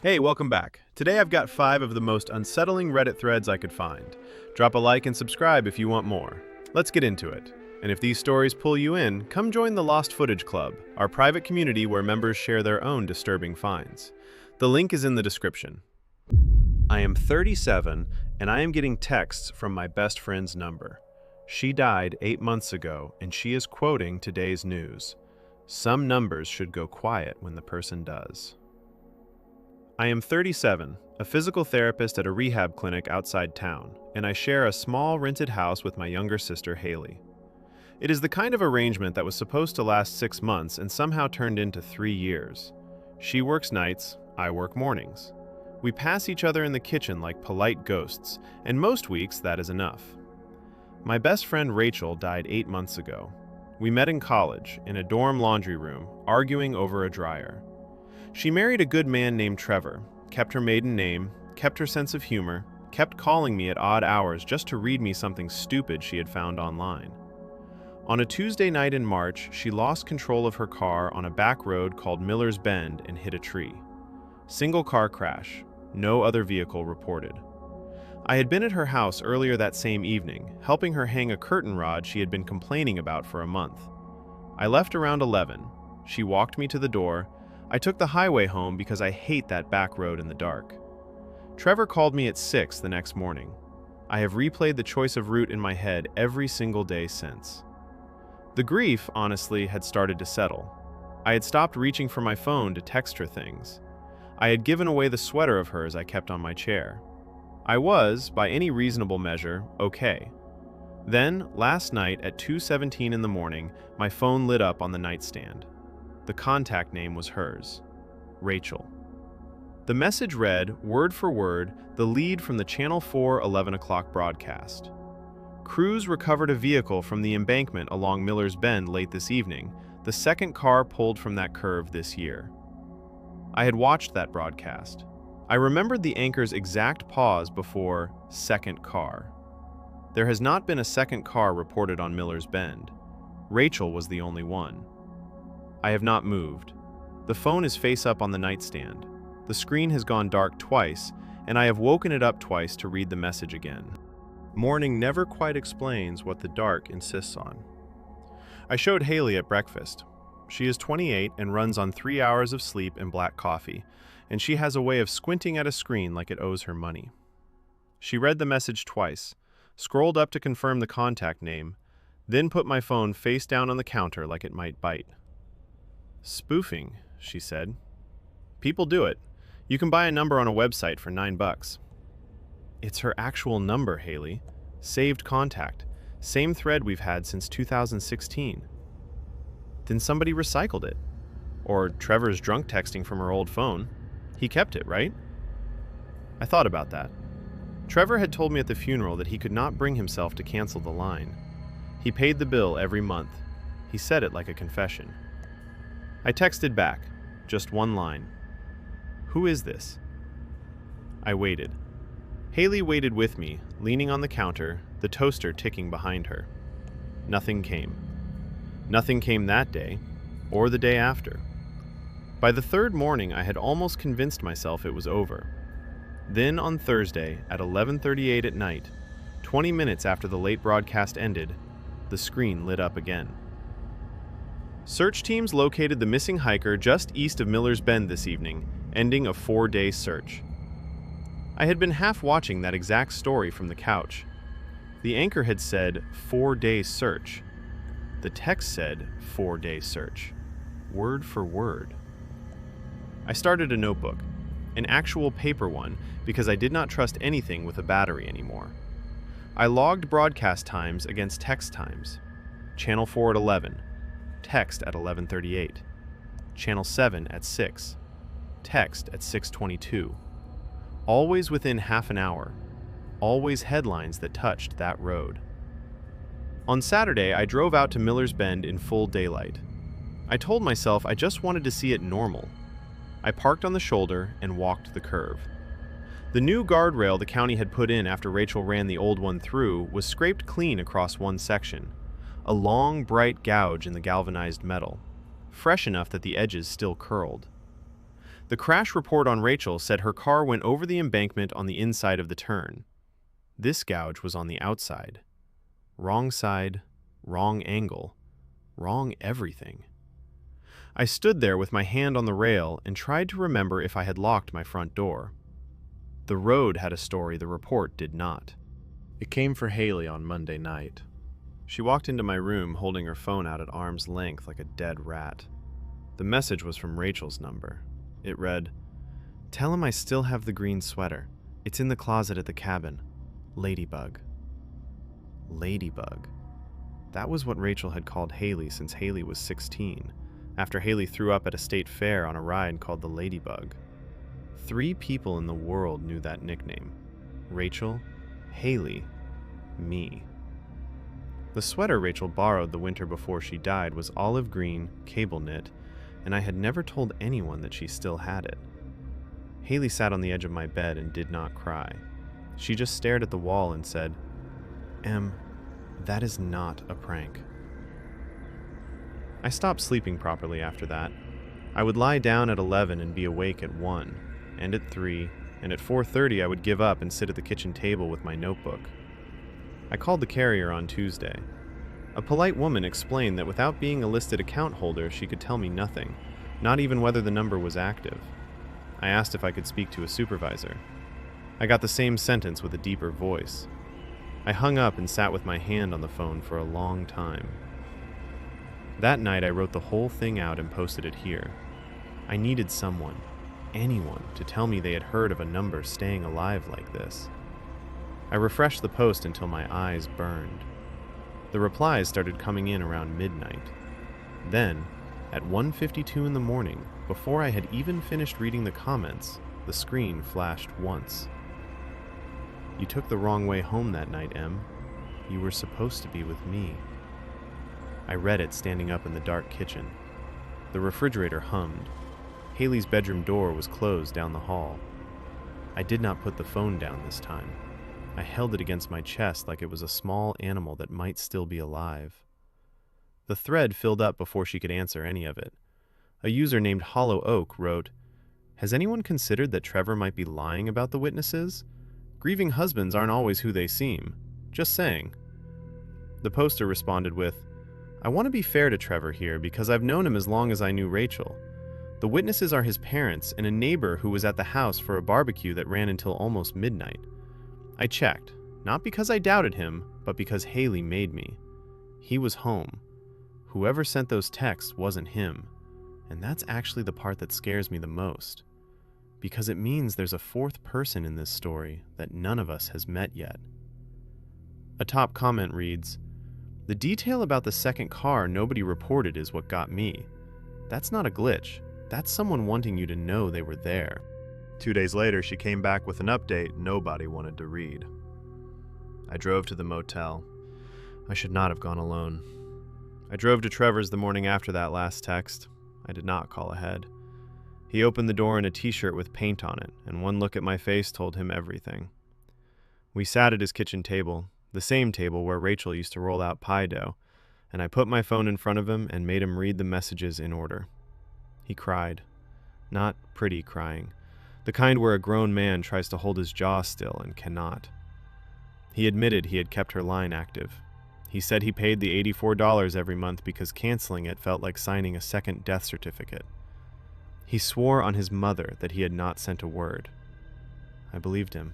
Hey, welcome back. Today I've got 5 of the most unsettling Reddit threads I could find. Drop a like and subscribe if you want more. Let's get into it. And if these stories pull you in, come join the LostFootage Club, our private community where members share their own disturbing finds. The link is in the description. I am 37 and I am getting texts from my best friend's number. She died 8 months ago and she is quoting today's news. Some numbers should go quiet when the person does. I am 37, a physical therapist at a rehab clinic outside town, and I share a small rented house with my younger sister, Haley. It is the kind of arrangement that was supposed to last 6 months and somehow turned into 3 years. She works nights, I work mornings. We pass each other in the kitchen like polite ghosts, and most weeks that is enough. My best friend Rachel died 8 months ago. We met in college, in a dorm laundry room, arguing over a dryer. She married a good man named Trevor, kept her maiden name, kept her sense of humor, kept calling me at odd hours just to read me something stupid she had found online. On a Tuesday night in March, she lost control of her car on a back road called Miller's Bend and hit a tree. Single car crash, no other vehicle reported. I had been at her house earlier that same evening, helping her hang a curtain rod she had been complaining about for a month. I left around 11. She walked me to the door. I took the highway home because I hate that back road in the dark. Trevor called me at 6 the next morning. I have replayed the choice of route in my head every single day since. The grief, honestly, had started to settle. I had stopped reaching for my phone to text her things. I had given away the sweater of hers I kept on my chair. I was, by any reasonable measure, okay. Then, last night at 2:17 in the morning, my phone lit up on the nightstand. The contact name was hers, Rachel. The message read, word for word, the lead from the Channel 4 11 o'clock broadcast. Crews recovered a vehicle from the embankment along Miller's Bend late this evening, the second car pulled from that curve this year. I had watched that broadcast. I remembered the anchor's exact pause before second car. There has not been a second car reported on Miller's Bend. Rachel was the only one. I have not moved. The phone is face up on the nightstand. The screen has gone dark twice, and I have woken it up twice to read the message again. Morning never quite explains what the dark insists on. I showed Haley at breakfast. She is 28 and runs on 3 hours of sleep and black coffee, and she has a way of squinting at a screen like it owes her money. She read the message twice, scrolled up to confirm the contact name, then put my phone face down on the counter like it might bite. Spoofing, she said. People do it. You can buy a number on a website for $9. It's her actual number, Haley. Saved contact. Same thread we've had since 2016. Then somebody recycled it. Or Trevor's drunk texting from her old phone. He kept it, right? I thought about that. Trevor had told me at the funeral that he could not bring himself to cancel the line. He paid the bill every month. He said it like a confession. I texted back, just one line. Who is this? I waited. Haley waited with me, leaning on the counter, the toaster ticking behind her. Nothing came. Nothing came that day, or the day after. By the third morning, I had almost convinced myself it was over. Then on Thursday, at 11:38 at night, 20 minutes after the late broadcast ended, the screen lit up again. Search teams located the missing hiker just east of Miller's Bend this evening, ending a 4-day search. I had been half watching that exact story from the couch. The anchor had said 4-day search. The text said 4-day search, word for word. I started a notebook, an actual paper one, because I did not trust anything with a battery anymore. I logged broadcast times against text times. Channel 4 at 11. Text at 11:38. Channel 7 at 6. Text at 6:22. Always within half an hour. Always headlines that touched that road. On Saturday, I drove out to Miller's Bend in full daylight. I told myself I just wanted to see it normal. I parked on the shoulder and walked the curve. The new guardrail the county had put in after Rachel ran the old one through was scraped clean across one section. A long, bright gouge in the galvanized metal, fresh enough that the edges still curled. The crash report on Rachel said her car went over the embankment on the inside of the turn. This gouge was on the outside. Wrong side, wrong angle, wrong everything. I stood there with my hand on the rail and tried to remember if I had locked my front door. The road had a story the report did not. It came for Haley on Monday night. She walked into my room holding her phone out at arm's length like a dead rat. The message was from Rachel's number. It read, "Tell him I still have the green sweater. It's in the closet at the cabin. Ladybug." Ladybug. That was what Rachel had called Haley since Haley was 16, after Haley threw up at a state fair on a ride called the Ladybug. 3 people in the world knew that nickname. Rachel, Haley, me. The sweater Rachel borrowed the winter before she died was olive green, cable knit, and I had never told anyone that she still had it. Haley sat on the edge of my bed and did not cry. She just stared at the wall and said, "Em, that is not a prank." I stopped sleeping properly after that. I would lie down at 11 and be awake at 1, and at 3, and at 4:30 I would give up and sit at the kitchen table with my notebook. I called the carrier on Tuesday. A polite woman explained that without being a listed account holder, she could tell me nothing, not even whether the number was active. I asked if I could speak to a supervisor. I got the same sentence with a deeper voice. I hung up and sat with my hand on the phone for a long time. That night I wrote the whole thing out and posted it here. I needed someone, anyone, to tell me they had heard of a number staying alive like this. I refreshed the post until my eyes burned. The replies started coming in around midnight. Then, at 1:52 in the morning, before I had even finished reading the comments, the screen flashed once. "You took the wrong way home that night, Em. You were supposed to be with me." I read it standing up in the dark kitchen. The refrigerator hummed. Haley's bedroom door was closed down the hall. I did not put the phone down this time. I held it against my chest like it was a small animal that might still be alive. The thread filled up before she could answer any of it. A user named Hollow Oak wrote, "Has anyone considered that Trevor might be lying about the witnesses? Grieving husbands aren't always who they seem. Just saying." The poster responded with, "I want to be fair to Trevor here because I've known him as long as I knew Rachel. The witnesses are his parents and a neighbor who was at the house for a barbecue that ran until almost midnight. I checked, not because I doubted him, but because Haley made me. He was home. Whoever sent those texts wasn't him. And that's actually the part that scares me the most. Because it means there's a 4th person in this story that none of us has met yet." A top comment reads, "The detail about the second car nobody reported is what got me. That's not a glitch. That's someone wanting you to know they were there." 2 days later, she came back with an update nobody wanted to read. I drove to the motel. I should not have gone alone. I drove to Trevor's the morning after that last text. I did not call ahead. He opened the door in a t-shirt with paint on it, and one look at my face told him everything. We sat at his kitchen table, the same table where Rachel used to roll out pie dough, and I put my phone in front of him and made him read the messages in order. He cried. Not pretty crying. The kind where a grown man tries to hold his jaw still and cannot. He admitted he had kept her line active. He said he paid the $84 every month because canceling it felt like signing a second death certificate. He swore on his mother that he had not sent a word. I believed him.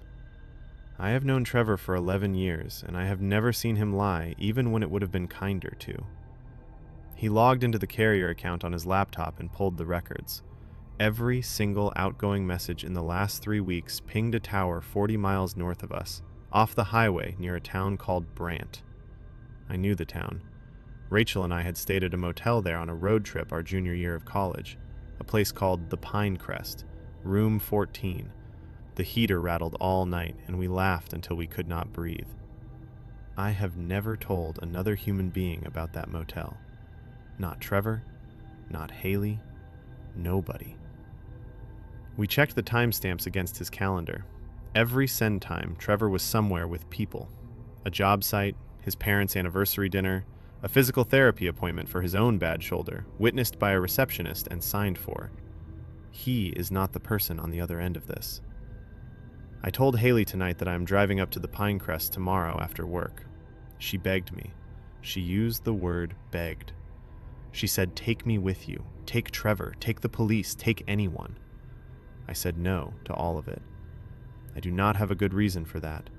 I have known Trevor for 11 years, and I have never seen him lie, even when it would have been kinder to. He logged into the carrier account on his laptop and pulled the records. Every single outgoing message in the last 3 weeks pinged a tower 40 miles north of us, off the highway near a town called Brant. I knew the town. Rachel and I had stayed at a motel there on a road trip our junior year of college, a place called the Pinecrest, room 14. The heater rattled all night, and we laughed until we could not breathe. I have never told another human being about that motel. Not Trevor, not Haley, nobody. We checked the timestamps against his calendar. Every send time, Trevor was somewhere with people. A job site, his parents' anniversary dinner, a physical therapy appointment for his own bad shoulder, witnessed by a receptionist and signed for. He is not the person on the other end of this. I told Haley tonight that I am driving up to the Pinecrest tomorrow after work. She begged me. She used the word begged. She said, "Take me with you. Take Trevor. Take the police. Take anyone." I said no to all of it. I do not have a good reason for that.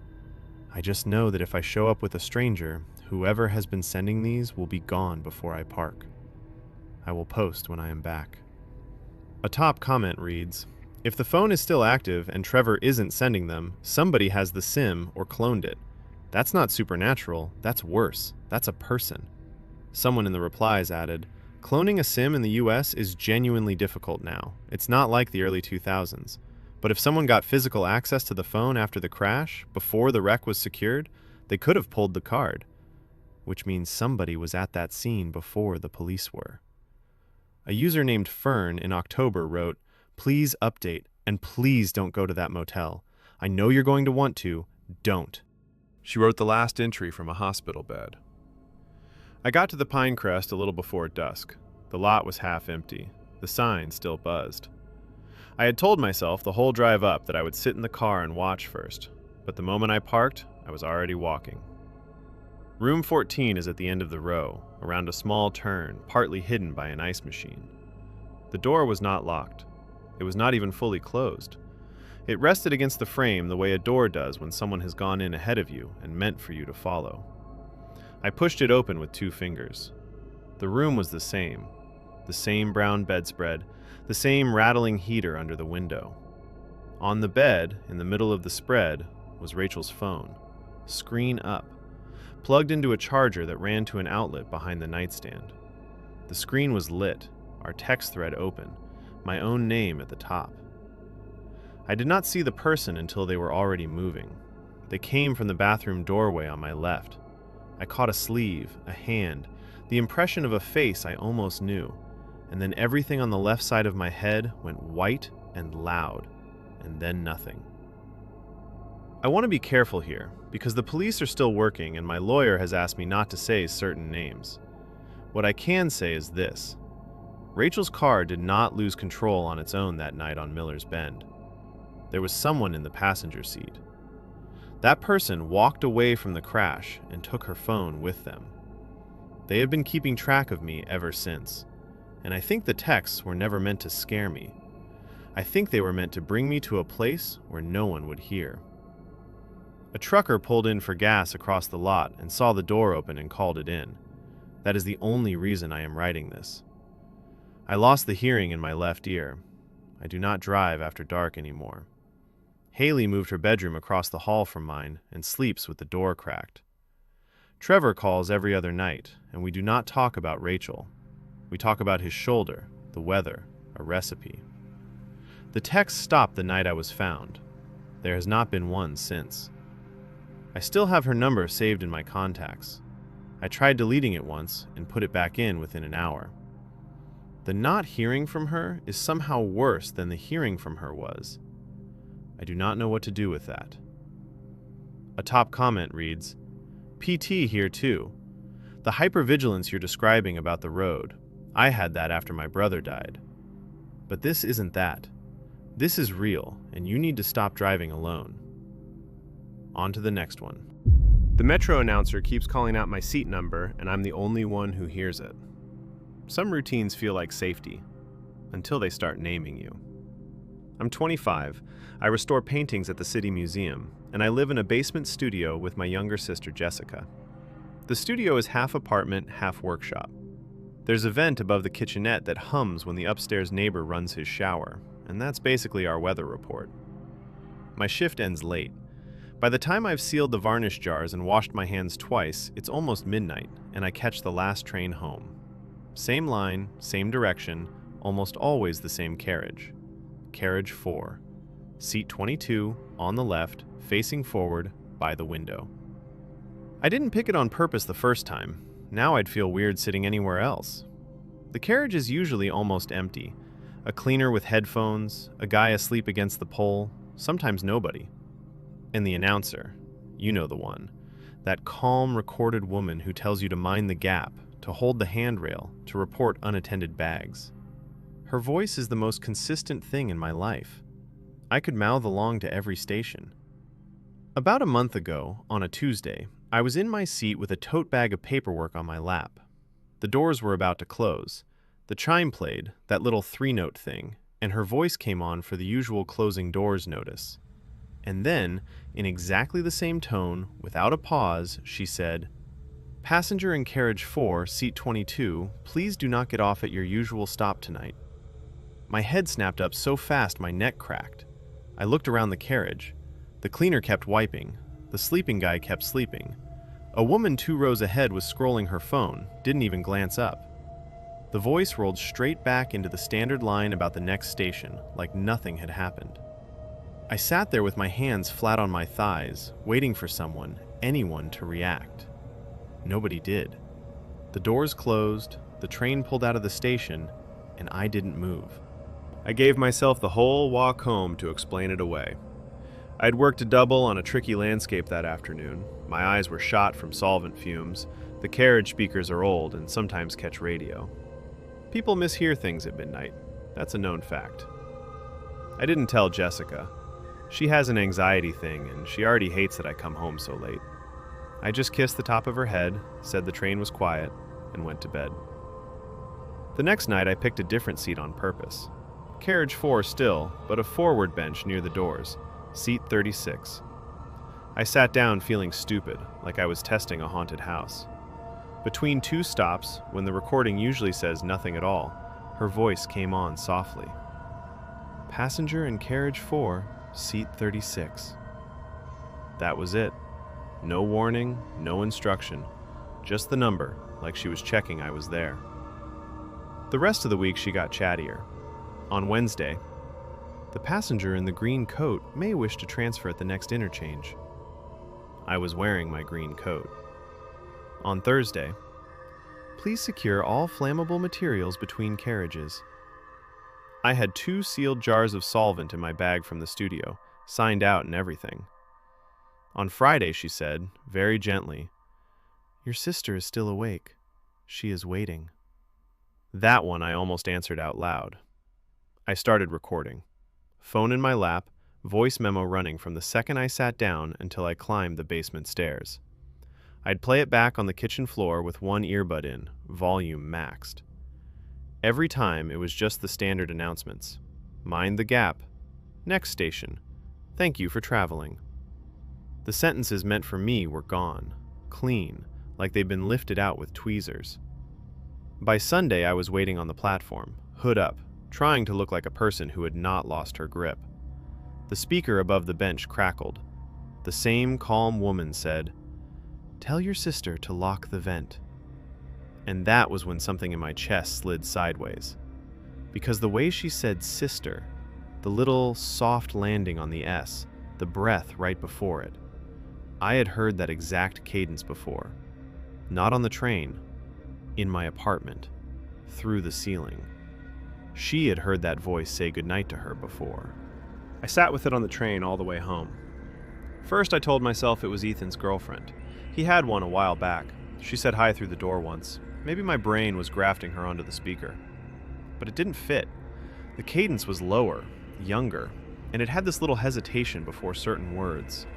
I just know that if I show up with a stranger, whoever has been sending these will be gone before I park. I will post when I am back. A top comment reads, "If the phone is still active and Trevor isn't sending them, somebody has the SIM or cloned it. That's not supernatural, that's worse. That's a person." Someone in the replies added, "Cloning a SIM in the US is genuinely difficult now. It's not like the early 2000s. But if someone got physical access to the phone after the crash, before the wreck was secured, they could have pulled the card. Which means somebody was at that scene before the police were." A user named Fern in October wrote, "Please update, and please don't go to that motel. I know you're going to want to. Don't." She wrote the last entry from a hospital bed. I got to the Pinecrest a little before dusk. The lot was half empty. The sign still buzzed. I had told myself the whole drive up that I would sit in the car and watch first, but the moment I parked, I was already walking. Room 14 is at the end of the row, around a small turn, partly hidden by an ice machine. The door was not locked. It was not even fully closed. It rested against the frame the way a door does when someone has gone in ahead of you and meant for you to follow. I pushed it open with 2 fingers. The room was the same brown bedspread, the same rattling heater under the window. On the bed, in the middle of the spread, was Rachel's phone, screen up, plugged into a charger that ran to an outlet behind the nightstand. The screen was lit, our text thread open, my own name at the top. I did not see the person until they were already moving. They came from the bathroom doorway on my left. I caught a sleeve, a hand, the impression of a face I almost knew, and then everything on the left side of my head went white and loud, and then nothing. I want to be careful here, because the police are still working and my lawyer has asked me not to say certain names. What I can say is this. Rachel's car did not lose control on its own that night on Miller's Bend. There was someone in the passenger seat. That person walked away from the crash and took her phone with them. They have been keeping track of me ever since, and I think the texts were never meant to scare me. I think they were meant to bring me to a place where no one would hear. A trucker pulled in for gas across the lot and saw the door open and called it in. That is the only reason I am writing this. I lost the hearing in my left ear. I do not drive after dark anymore. Haley moved her bedroom across the hall from mine and sleeps with the door cracked. Trevor calls every other night, and we do not talk about Rachel. We talk about his shoulder, the weather, a recipe. The text stopped the night I was found. There has not been one since. I still have her number saved in my contacts. I tried deleting it once and put it back in within an hour. The not hearing from her is somehow worse than the hearing from her was. I do not know what to do with that. A top comment reads, "PT here too. The hypervigilance you're describing about the road, I had that after my brother died. But this isn't that. This is real, and you need to stop driving alone." On to the next one. The metro announcer keeps calling out my seat number, and I'm the only one who hears it. Some routines feel like safety, until they start naming you. I'm 25, I restore paintings at the City Museum, and I live in a basement studio with my younger sister Jessica. The studio is half apartment, half workshop. There's a vent above the kitchenette that hums when the upstairs neighbor runs his shower, and that's basically our weather report. My shift ends late. By the time I've sealed the varnish jars and washed my hands twice, it's almost midnight, and I catch the last train home. Same line, same direction, almost always the same carriage. Carriage 4. Seat 22, on the left, facing forward, by the window. I didn't pick it on purpose the first time. Now I'd feel weird sitting anywhere else. The carriage is usually almost empty. A cleaner with headphones, a guy asleep against the pole, sometimes nobody. And the announcer, you know the one. That calm, recorded woman who tells you to mind the gap, to hold the handrail, to report unattended bags. Her voice is the most consistent thing in my life. I could mouth along to every station. About a month ago, on a Tuesday, I was in my seat with a tote bag of paperwork on my lap. The doors were about to close. The chime played, that little 3-note thing, and her voice came on for the usual closing doors notice. And then, in exactly the same tone, without a pause, she said, "Passenger in carriage 4, seat 22, please do not get off at your usual stop tonight." My head snapped up so fast my neck cracked. I looked around the carriage. The cleaner kept wiping. The sleeping guy kept sleeping. A woman 2 rows ahead was scrolling her phone, didn't even glance up. The voice rolled straight back into the standard line about the next station, like nothing had happened. I sat there with my hands flat on my thighs, waiting for someone, anyone, to react. Nobody did. The doors closed, the train pulled out of the station, and I didn't move. I gave myself the whole walk home to explain it away. I'd worked a double on a tricky landscape that afternoon. My eyes were shot from solvent fumes. The carriage speakers are old and sometimes catch radio. People mishear things at midnight. That's a known fact. I didn't tell Jessica. She has an anxiety thing, and she already hates that I come home so late. I just kissed the top of her head, said the train was quiet, and went to bed. The next night, I picked a different seat on purpose. Carriage 4 still, but a forward bench near the doors, seat 36. I sat down feeling stupid, like I was testing a haunted house. Between 2 stops, when the recording usually says nothing at all, her voice came on softly. "Passenger in carriage 4, seat 36. That was it. No warning, no instruction. Just the number, like she was checking I was there. The rest of the week she got chattier. On Wednesday, "The passenger in the green coat may wish to transfer at the next interchange." I was wearing my green coat. On Thursday, "Please secure all flammable materials between carriages." I had 2 sealed jars of solvent in my bag from the studio, signed out and everything. On Friday, she said, very gently, "Your sister is still awake. She is waiting." That one I almost answered out loud. I started recording. Phone in my lap, voice memo running from the second I sat down until I climbed the basement stairs. I'd play it back on the kitchen floor with one earbud in, volume maxed. Every time it was just the standard announcements. Mind the gap. Next station. Thank you for traveling. The sentences meant for me were gone, clean, like they'd been lifted out with tweezers. By Sunday, I was waiting on the platform, hood up, trying to look like a person who had not lost her grip. The speaker above the bench crackled. The same calm woman said, "Tell your sister to lock the vent." And that was when something in my chest slid sideways. Because the way she said sister, the little soft landing on the S, the breath right before it, I had heard that exact cadence before. Not on the train, in my apartment, through the ceiling. She had heard that voice say goodnight to her before. I sat with it on the train all the way home. First, I told myself it was Ethan's girlfriend. He had one a while back. She said hi through the door once. Maybe my brain was grafting her onto the speaker. But it didn't fit. The cadence was lower, younger, and it had this little hesitation before certain words.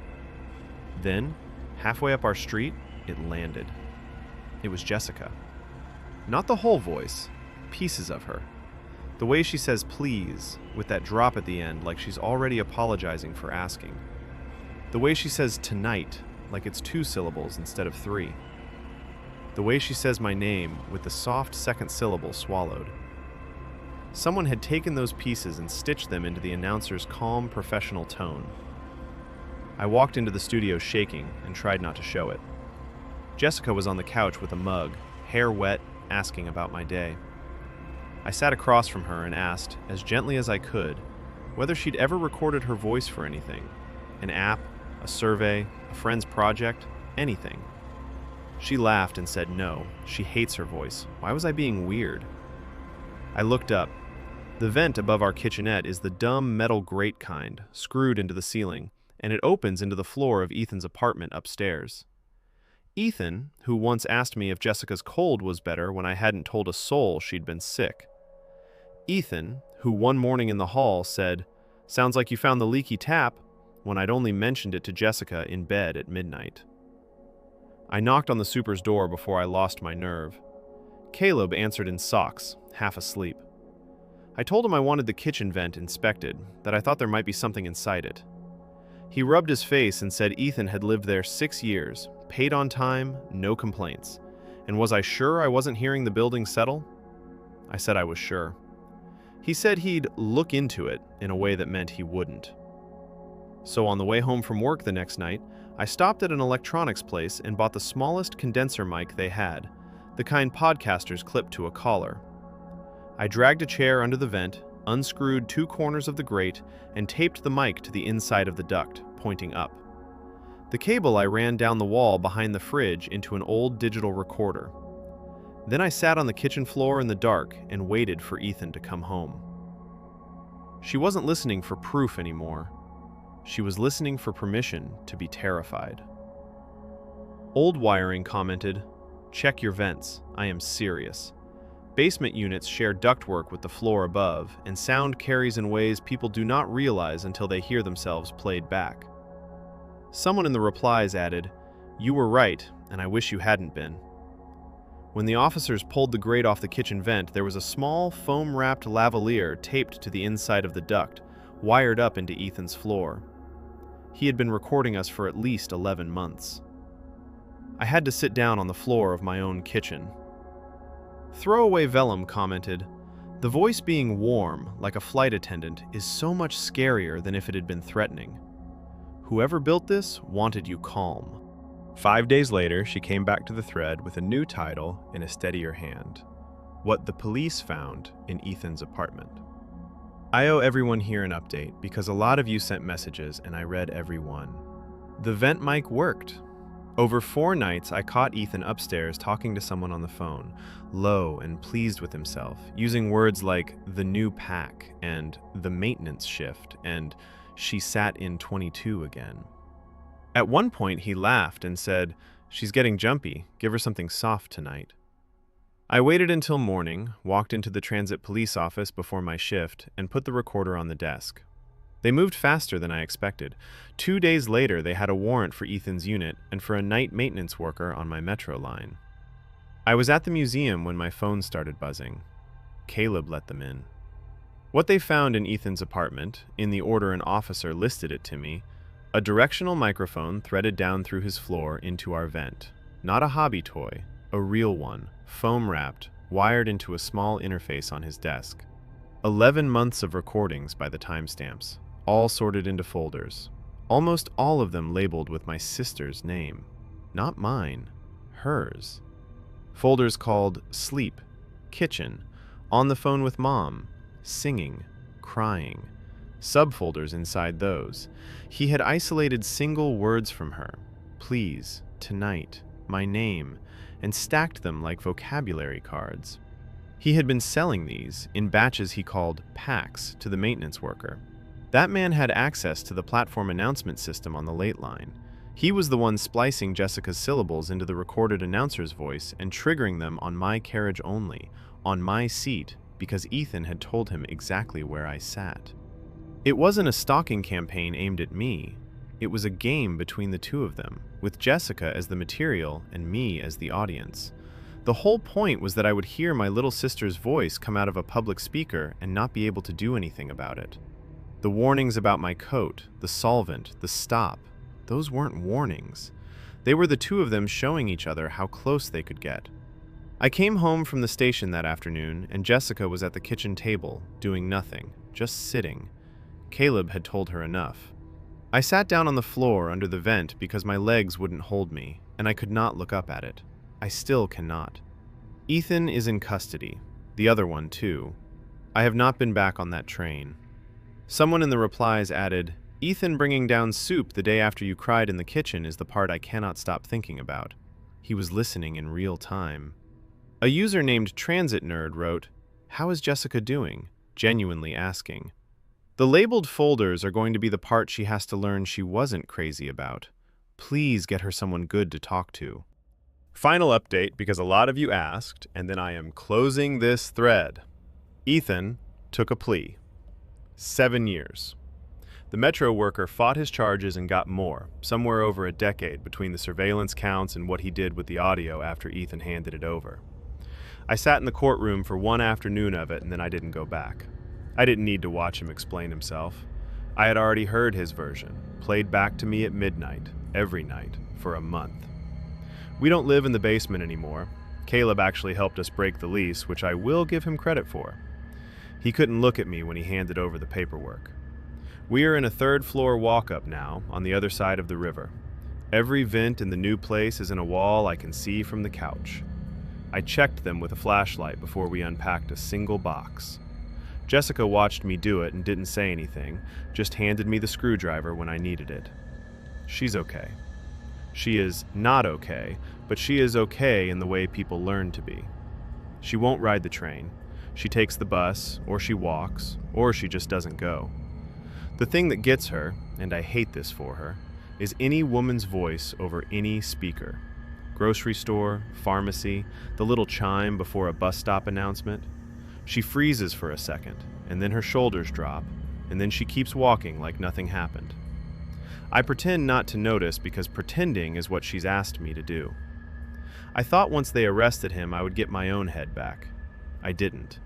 Then, halfway up our street, it landed. It was Jessica. Not the whole voice, pieces of her. The way she says please, with that drop at the end like she's already apologizing for asking. The way she says tonight, like it's 2 syllables instead of 3. The way she says my name with the soft second syllable swallowed. Someone had taken those pieces and stitched them into the announcer's calm, professional tone. I walked into the studio shaking and tried not to show it. Jessica was on the couch with a mug, hair wet, asking about my day. I sat across from her and asked, as gently as I could, whether she'd ever recorded her voice for anything. An app, a survey, a friend's project, anything. She laughed and said no, she hates her voice. Why was I being weird? I looked up. The vent above our kitchenette is the dumb metal grate kind, screwed into the ceiling, and it opens into the floor of Ethan's apartment upstairs. Ethan, who once asked me if Jessica's cold was better when I hadn't told a soul she'd been sick. Ethan, who one morning in the hall said, "Sounds like you found the leaky tap," when I'd only mentioned it to Jessica in bed at midnight. I knocked on the super's door before I lost my nerve. Caleb answered in socks, half asleep. I told him I wanted the kitchen vent inspected, that I thought there might be something inside it. He rubbed his face and said Ethan had lived there 6 years, paid on time, no complaints. And was I sure I wasn't hearing the building settle? I said I was sure. He said he'd look into it in a way that meant he wouldn't. So on the way home from work the next night, I stopped at an electronics place and bought the smallest condenser mic they had, the kind podcasters clip to a collar. I dragged a chair under the vent, unscrewed 2 corners of the grate, and taped the mic to the inside of the duct, pointing up. The cable I ran down the wall behind the fridge into an old digital recorder. Then I sat on the kitchen floor in the dark and waited for Ethan to come home. She wasn't listening for proof anymore. She was listening for permission to be terrified. Old Wiring commented, "Check your vents, I am serious. Basement units share ductwork with the floor above, and sound carries in ways people do not realize until they hear themselves played back." Someone in the replies added, "You were right, and I wish you hadn't been." When the officers pulled the grate off the kitchen vent, there was a small, foam-wrapped lavalier taped to the inside of the duct, wired up into Ethan's floor. He had been recording us for at least 11 months. I had to sit down on the floor of my own kitchen. Throwaway Vellum commented, "The voice being warm, like a flight attendant, is so much scarier than if it had been threatening. Whoever built this wanted you calm." 5 days later, she came back to the thread with a new title in a steadier hand. What the police found in Ethan's apartment. I owe everyone here an update because a lot of you sent messages and I read every one. The vent mic worked. Over 4 nights, I caught Ethan upstairs talking to someone on the phone, low and pleased with himself, using words like the new pack and the maintenance shift and she sat in 22 again. At one point, he laughed and said, "She's getting jumpy, give her something soft tonight." I waited until morning, walked into the transit police office before my shift, and put the recorder on the desk. They moved faster than I expected. 2 days later, they had a warrant for Ethan's unit and for a night maintenance worker on my metro line. I was at the museum when my phone started buzzing. Caleb let them in. What they found in Ethan's apartment, in the order an officer listed it to me, a directional microphone threaded down through his floor into our vent. Not a hobby toy, a real one, foam-wrapped, wired into a small interface on his desk. 11 months of recordings by the timestamps, all sorted into folders. Almost all of them labeled with my sister's name. Not mine, hers. Folders called Sleep, Kitchen, On the Phone with Mom, Singing, Crying. Subfolders inside those. He had isolated single words from her, please, tonight, my name, and stacked them like vocabulary cards. He had been selling these, in batches he called packs, to the maintenance worker. That man had access to the platform announcement system on the late line. He was the one splicing Jessica's syllables into the recorded announcer's voice and triggering them on my carriage only, on my seat, because Ethan had told him exactly where I sat. It wasn't a stalking campaign aimed at me. It was a game between the two of them, with Jessica as the material and me as the audience. The whole point was that I would hear my little sister's voice come out of a public speaker and not be able to do anything about it. The warnings about my coat, the solvent, the stop, those weren't warnings. They were the two of them showing each other how close they could get. I came home from the station that afternoon, and Jessica was at the kitchen table, doing nothing, just sitting. Caleb had told her enough. I sat down on the floor under the vent because my legs wouldn't hold me, and I could not look up at it. I still cannot. Ethan is in custody. The other one, too. I have not been back on that train. Someone in the replies added, "Ethan bringing down soup the day after you cried in the kitchen is the part I cannot stop thinking about." He was listening in real time. A user named Transit Nerd wrote, "How is Jessica doing?" genuinely asking. The labeled folders are going to be the part she has to learn she wasn't crazy about. Please get her someone good to talk to. Final update because a lot of you asked, and then I am closing this thread. Ethan, took a plea. 7 years. The Metro worker fought his charges and got more, somewhere over a decade between the surveillance counts and what he did with the audio after Ethan handed it over. I sat in the courtroom for one afternoon of it and then I didn't go back. I didn't need to watch him explain himself. I had already heard his version, played back to me at midnight, every night, for a month. We don't live in the basement anymore. Caleb actually helped us break the lease, which I will give him credit for. He couldn't look at me when he handed over the paperwork. We are in a third-floor walk-up now, on the other side of the river. Every vent in the new place is in a wall I can see from the couch. I checked them with a flashlight before we unpacked a single box. Jessica watched me do it and didn't say anything, just handed me the screwdriver when I needed it. She's okay. She is not okay, but she is okay in the way people learn to be. She won't ride the train. She takes the bus, or she walks, or she just doesn't go. The thing that gets her, and I hate this for her, is any woman's voice over any speaker. Grocery store, pharmacy, the little chime before a bus stop announcement. She freezes for a second, and then her shoulders drop, and then she keeps walking like nothing happened. I pretend not to notice because pretending is what she's asked me to do. I thought once they arrested him I would get my own head back. I didn't.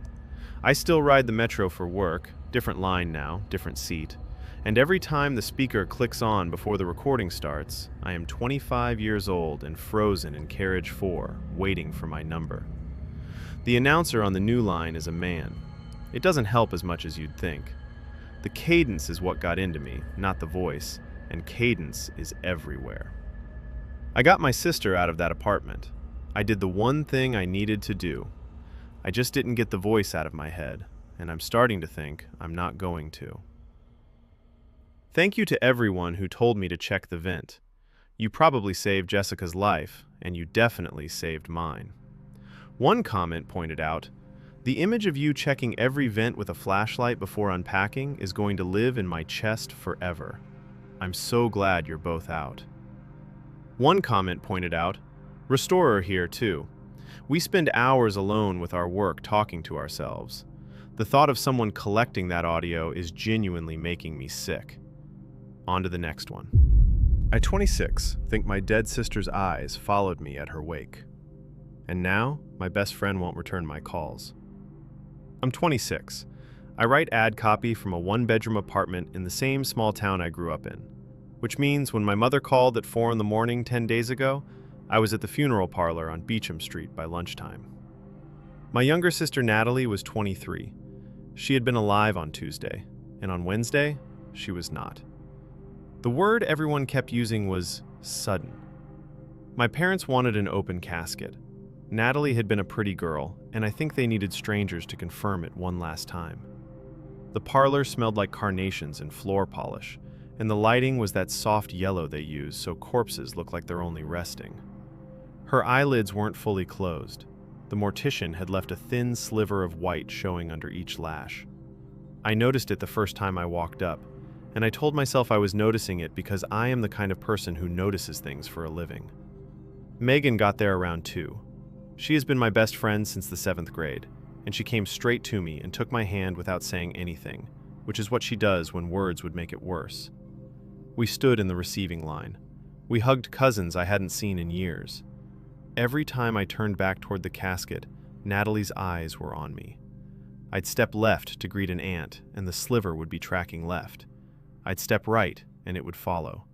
I still ride the Metro for work, different line now, different seat, and every time the speaker clicks on before the recording starts, I am 25 years old and frozen in carriage 4, waiting for my number. The announcer on the new line is a man. It doesn't help as much as you'd think. The cadence is what got into me, not the voice, and cadence is everywhere. I got my sister out of that apartment. I did the one thing I needed to do. I just didn't get the voice out of my head, and I'm starting to think I'm not going to. Thank you to everyone who told me to check the vent. You probably saved Jessica's life, and you definitely saved mine. One comment pointed out, "The image of you checking every vent with a flashlight before unpacking is going to live in my chest forever. I'm so glad you're both out." One comment pointed out, "Restorer here too. We spend hours alone with our work talking to ourselves. The thought of someone collecting that audio is genuinely making me sick." On to the next one. At 26, think my dead sister's eyes followed me at her wake. And now, my best friend won't return my calls. I'm 26. I write ad copy from a one-bedroom apartment in the same small town I grew up in, which means when my mother called at 4 in the morning 10 days ago, I was at the funeral parlor on Beecham Street by lunchtime. My younger sister Natalie was 23. She had been alive on Tuesday, and on Wednesday, she was not. The word everyone kept using was sudden. My parents wanted an open casket. Natalie had been a pretty girl, and I think they needed strangers to confirm it one last time. The parlor smelled like carnations and floor polish, and the lighting was that soft yellow they use so corpses look like they're only resting. Her eyelids weren't fully closed. The mortician had left a thin sliver of white showing under each lash. I noticed it the first time I walked up, and I told myself I was noticing it because I am the kind of person who notices things for a living. Megan got there around 2. She has been my best friend since the 7th grade, and she came straight to me and took my hand without saying anything, which is what she does when words would make it worse. We stood in the receiving line. We hugged cousins I hadn't seen in years. Every time I turned back toward the casket, Natalie's eyes were on me. I'd step left to greet an aunt, and the sliver would be tracking left. I'd step right, and it would follow.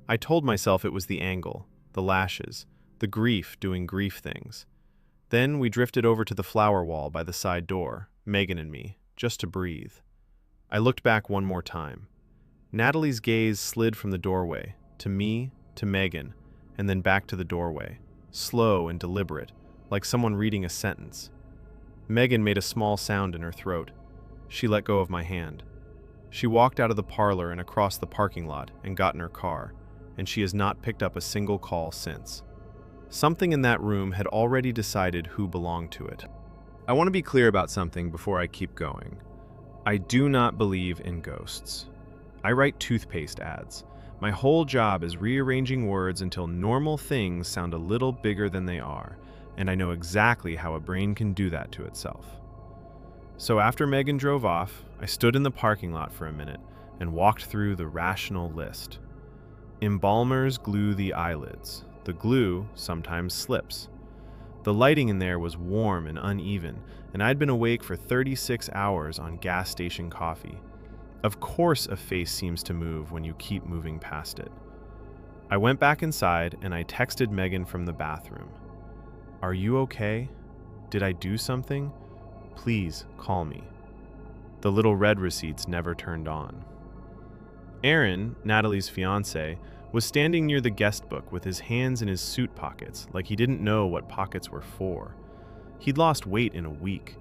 I told myself it was the angle, the lashes, the grief doing grief things. Then we drifted over to the flower wall by the side door, Megan and me, just to breathe. I looked back one more time. Natalie's gaze slid from the doorway, to me, to Megan, and then back to the doorway, slow and deliberate, like someone reading a sentence. Megan made a small sound in her throat. She let go of my hand. She walked out of the parlor and across the parking lot and got in her car, and she has not picked up a single call since. Something in that room had already decided who belonged to it. I want to be clear about something before I keep going. I do not believe in ghosts. I write toothpaste ads. My whole job is rearranging words until normal things sound a little bigger than they are, and I know exactly how a brain can do that to itself. So after Megan drove off, I stood in the parking lot for a minute and walked through the rational list. Embalmers glue the eyelids. The glue sometimes slips. The lighting in there was warm and uneven, and I'd been awake for 36 hours on gas station coffee. Of course a face seems to move when you keep moving past it. I went back inside and I texted Megan from the bathroom. "Are you okay? Did I do something? Please call me." The little red receipts never turned on. Aaron, Natalie's fiancé, was standing near the guest book with his hands in his suit pockets like he didn't know what pockets were for. He'd lost weight in a week.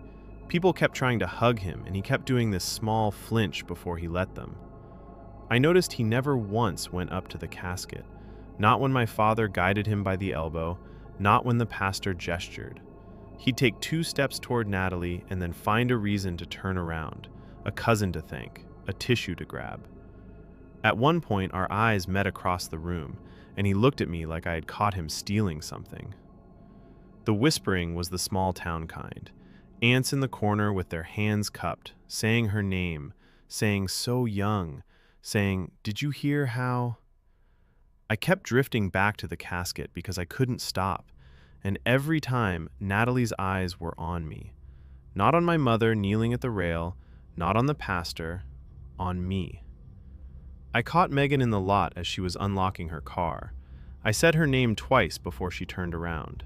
People kept trying to hug him and he kept doing this small flinch before he let them. I noticed he never once went up to the casket, not when my father guided him by the elbow, not when the pastor gestured. He'd take 2 steps toward Natalie and then find a reason to turn around, a cousin to thank, a tissue to grab. At one point, our eyes met across the room, and he looked at me like I had caught him stealing something. The whispering was the small town kind. Aunts in the corner with their hands cupped, saying her name, saying "so young," saying, "Did you hear how?" I kept drifting back to the casket because I couldn't stop, and every time Natalie's eyes were on me. Not on my mother kneeling at the rail, not on the pastor, on me. I caught Megan in the lot as she was unlocking her car. I said her name twice before she turned around.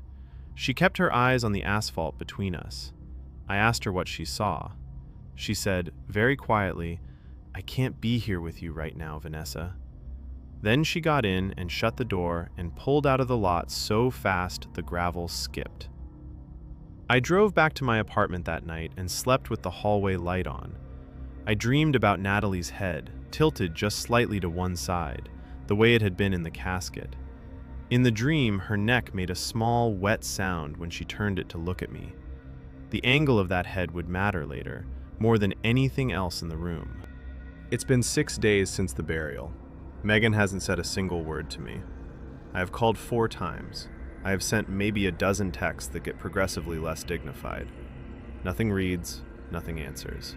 She kept her eyes on the asphalt between us. I asked her what she saw. She said, very quietly, "I can't be here with you right now, Vanessa." Then she got in and shut the door and pulled out of the lot so fast the gravel skipped. I drove back to my apartment that night and slept with the hallway light on. I dreamed about Natalie's head, tilted just slightly to one side, the way it had been in the casket. In the dream, her neck made a small, wet sound when she turned it to look at me. The angle of that head would matter later, more than anything else in the room. It's been 6 days since the burial. Megan hasn't said a single word to me. I have called 4 times. I have sent maybe a dozen texts that get progressively less dignified. Nothing reads, nothing answers.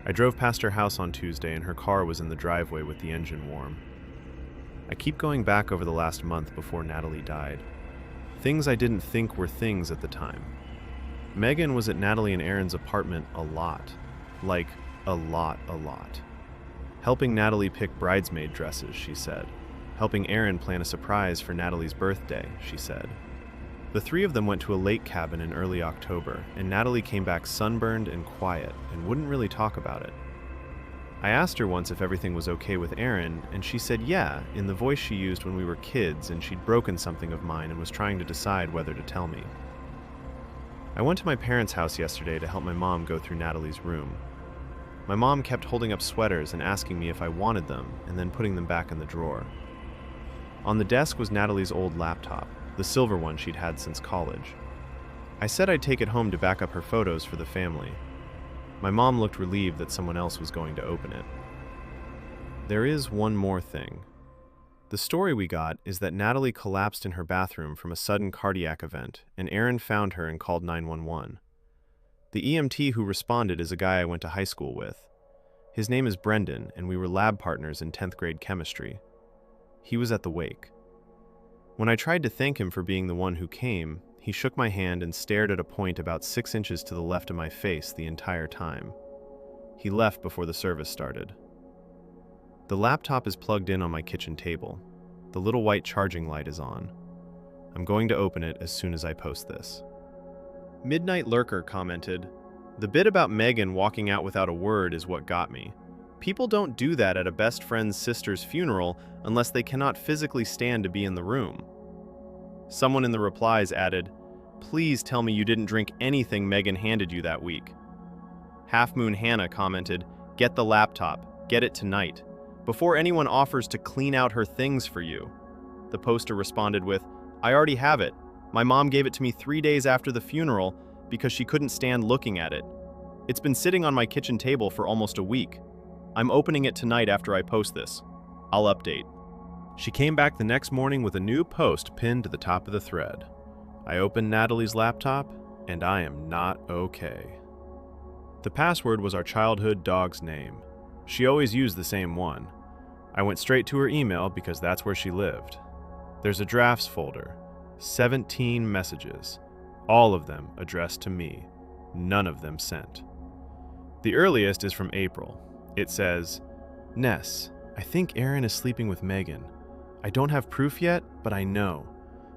I drove past her house on Tuesday and her car was in the driveway with the engine warm. I keep going back over the last month before Natalie died. Things I didn't think were things at the time. Megan was at Natalie and Aaron's apartment a lot. Like, a lot. Helping Natalie pick bridesmaid dresses, she said. Helping Aaron plan a surprise for Natalie's birthday, she said. The 3 of them went to a lake cabin in early October, and Natalie came back sunburned and quiet and wouldn't really talk about it. I asked her once if everything was okay with Aaron, and she said yeah, in the voice she used when we were kids and she'd broken something of mine and was trying to decide whether to tell me. I went to my parents' house yesterday to help my mom go through Natalie's room. My mom kept holding up sweaters and asking me if I wanted them, and then putting them back in the drawer. On the desk was Natalie's old laptop, the silver one she'd had since college. I said I'd take it home to back up her photos for the family. My mom looked relieved that someone else was going to open it. There is one more thing. The story we got is that Natalie collapsed in her bathroom from a sudden cardiac event, and Aaron found her and called 911. The EMT who responded is a guy I went to high school with. His name is Brendan, and we were lab partners in 10th grade chemistry. He was at the wake. When I tried to thank him for being the one who came, he shook my hand and stared at a point about 6 inches to the left of my face the entire time. He left before the service started. The laptop is plugged in on my kitchen table. The little white charging light is on. I'm going to open it as soon as I post this. Midnight Lurker commented, "The bit about Megan walking out without a word is what got me. People don't do that at a best friend's sister's funeral unless they cannot physically stand to be in the room." Someone in the replies added, "Please tell me you didn't drink anything Megan handed you that week." Half Moon Hannah commented, "Get the laptop. Get it tonight. Before anyone offers to clean out her things for you." The poster responded with, "I already have it. My mom gave it to me 3 days after the funeral because she couldn't stand looking at it. It's been sitting on my kitchen table for almost a week. I'm opening it tonight after I post this. I'll update." She came back the next morning with a new post pinned to the top of the thread. I opened Natalie's laptop, and I am not okay. The password was our childhood dog's name. She always used the same one. I went straight to her email because that's where she lived. There's a drafts folder, 17 messages, all of them addressed to me, none of them sent. The earliest is from April. It says, Ness, I think Aaron is sleeping with Megan. I don't have proof yet, but I know.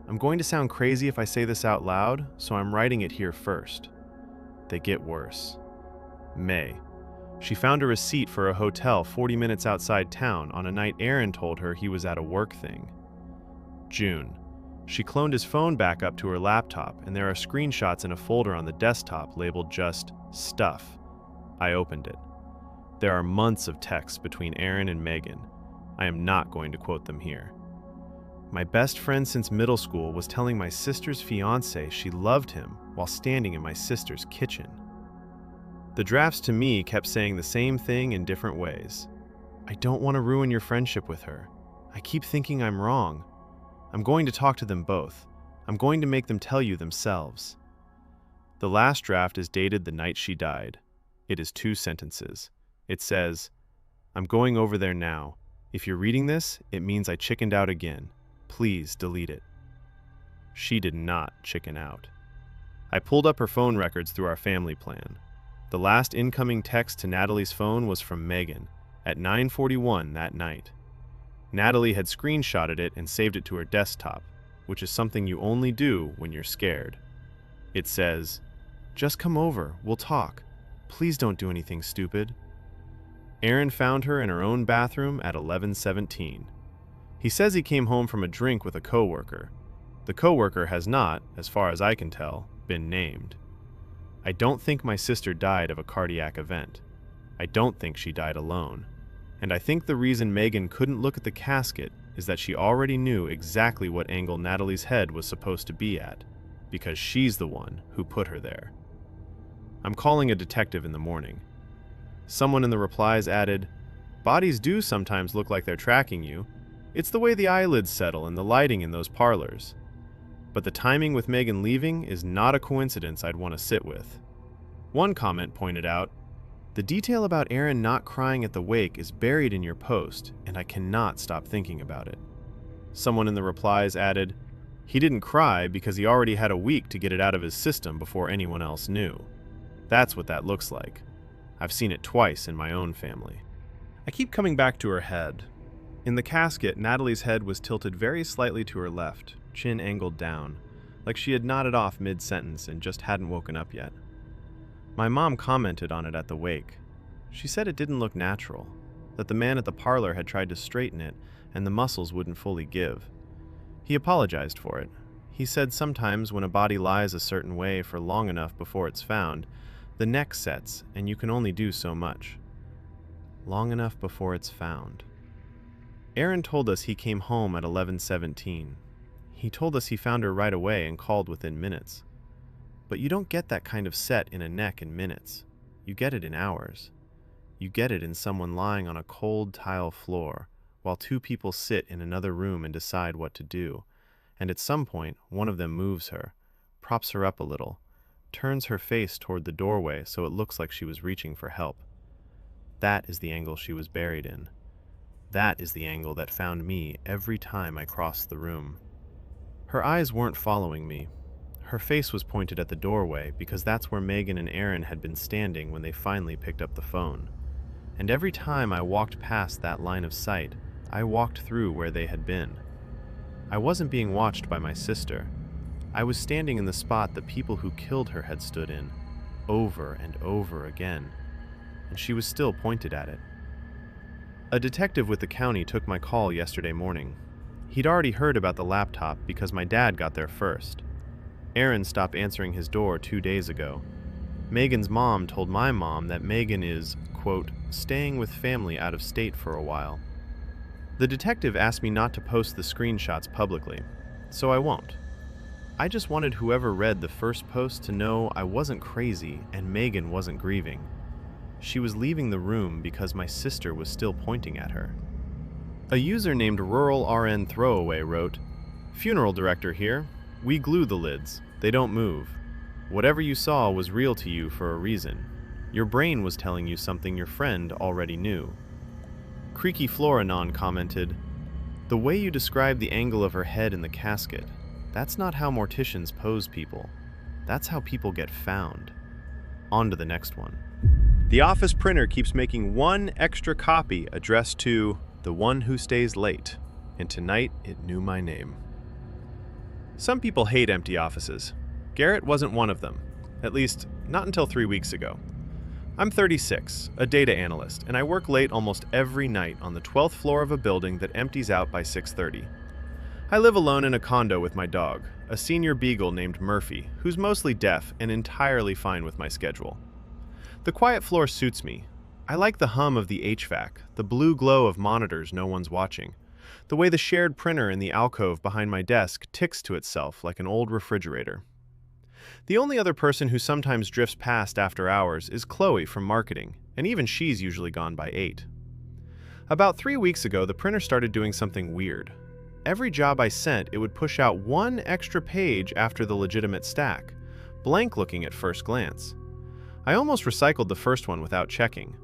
I'm going to sound crazy if I say this out loud, so I'm writing it here first. They get worse. May. She found a receipt for a hotel 40 minutes outside town on a night Aaron told her he was at a work thing. June. She cloned his phone back up to her laptop, and there are screenshots in a folder on the desktop labeled just Stuff. I opened it. There are months of texts between Aaron and Megan. I am not going to quote them here. My best friend since middle school was telling my sister's fiance she loved him while standing in my sister's kitchen. The drafts to me kept saying the same thing in different ways. I don't want to ruin your friendship with her. I keep thinking I'm wrong. I'm going to talk to them both. I'm going to make them tell you themselves. The last draft is dated the night she died. It is 2 sentences. It says, I'm going over there now. If you're reading this, it means I chickened out again. Please delete it. She did not chicken out. I pulled up her phone records through our family plan. The last incoming text to Natalie's phone was from Megan at 9:41 that night. Natalie had screenshotted it and saved it to her desktop, which is something you only do when you're scared. It says, just come over, we'll talk. Please don't do anything stupid. Aaron found her in her own bathroom at 11:17. He says he came home from a drink with a coworker. The coworker has not, as far as I can tell, been named. I don't think my sister died of a cardiac event. I don't think she died alone. And I think the reason Megan couldn't look at the casket is that she already knew exactly what angle Natalie's head was supposed to be at, because she's the one who put her there. I'm calling a detective in the morning. Someone in the replies added, bodies do sometimes look like they're tracking you. It's the way the eyelids settle and the lighting in those parlors. But the timing with Megan leaving is not a coincidence I'd want to sit with. One comment pointed out, the detail about Aaron not crying at the wake is buried in your post, and I cannot stop thinking about it. Someone in the replies added, he didn't cry because he already had a week to get it out of his system before anyone else knew. That's what that looks like. I've seen it twice in my own family. I keep coming back to her head. In the casket, Natalie's head was tilted very slightly to her left, chin angled down, like she had nodded off mid-sentence and just hadn't woken up yet. My mom commented on it at the wake. She said it didn't look natural, that the man at the parlor had tried to straighten it and the muscles wouldn't fully give. He apologized for it. He said sometimes when a body lies a certain way for long enough before it's found, the neck sets and you can only do so much. Long enough before it's found. Aaron told us he came home at 11:17. He told us he found her right away and called within minutes. But you don't get that kind of set in a neck in minutes. You get it in hours. You get it in someone lying on a cold tile floor while 2 people sit in another room and decide what to do. And at some point, one of them moves her, props her up a little, turns her face toward the doorway so it looks like she was reaching for help. That is the angle she was buried in. That is the angle that found me every time I crossed the room. Her eyes weren't following me. Her face was pointed at the doorway because that's where Megan and Aaron had been standing when they finally picked up the phone. And every time I walked past that line of sight, I walked through where they had been. I wasn't being watched by my sister. I was standing in the spot the people who killed her had stood in, over and over again, and she was still pointed at it. A detective with the county took my call yesterday morning. He'd already heard about the laptop because my dad got there first. Aaron stopped answering his door 2 days ago. Megan's mom told my mom that Megan is, quote, staying with family out of state for a while. The detective asked me not to post the screenshots publicly, so I won't. I just wanted whoever read the first post to know I wasn't crazy and Megan wasn't grieving. She was leaving the room because my sister was still pointing at her. A user named Rural RN Throwaway wrote, "Funeral director here. We glue the lids. They don't move. Whatever you saw was real to you for a reason. Your brain was telling you something your friend already knew. Creaky Floranon commented, "The way you describe the angle of her head in the casket, that's not how morticians pose people. That's how people get found." On to the next one. The office printer keeps making one extra copy addressed to the one who stays late, and tonight it knew my name. Some people hate empty offices. Garrett wasn't one of them, at least not until 3 weeks ago. I'm 36, a data analyst, and I work late almost every night on the 12th floor of a building that empties out by 6:30. I live alone in a condo with my dog, a senior beagle named Murphy, who's mostly deaf and entirely fine with my schedule. The quiet floor suits me. I like the hum of the HVAC, the blue glow of monitors no one's watching, the way the shared printer in the alcove behind my desk ticks to itself like an old refrigerator. The only other person who sometimes drifts past after hours is Chloe from marketing, and even she's usually gone by 8. About 3 weeks ago, the printer started doing something weird. Every job I sent, it would push out one extra page after the legitimate stack, blank looking at first glance. I almost recycled the first one without checking.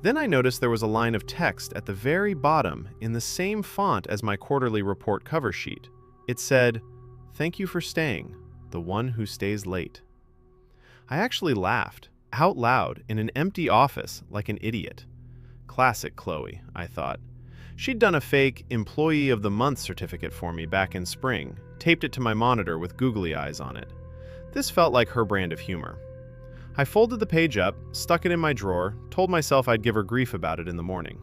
Then I noticed there was a line of text at the very bottom in the same font as my quarterly report cover sheet. It said, "Thank you for staying, the one who stays late." I actually laughed, out loud, in an empty office like an idiot. Classic Chloe, I thought. She'd done a fake Employee of the Month certificate for me back in spring, taped it to my monitor with googly eyes on it. This felt like her brand of humor. I folded the page up, stuck it in my drawer, told myself I'd give her grief about it in the morning.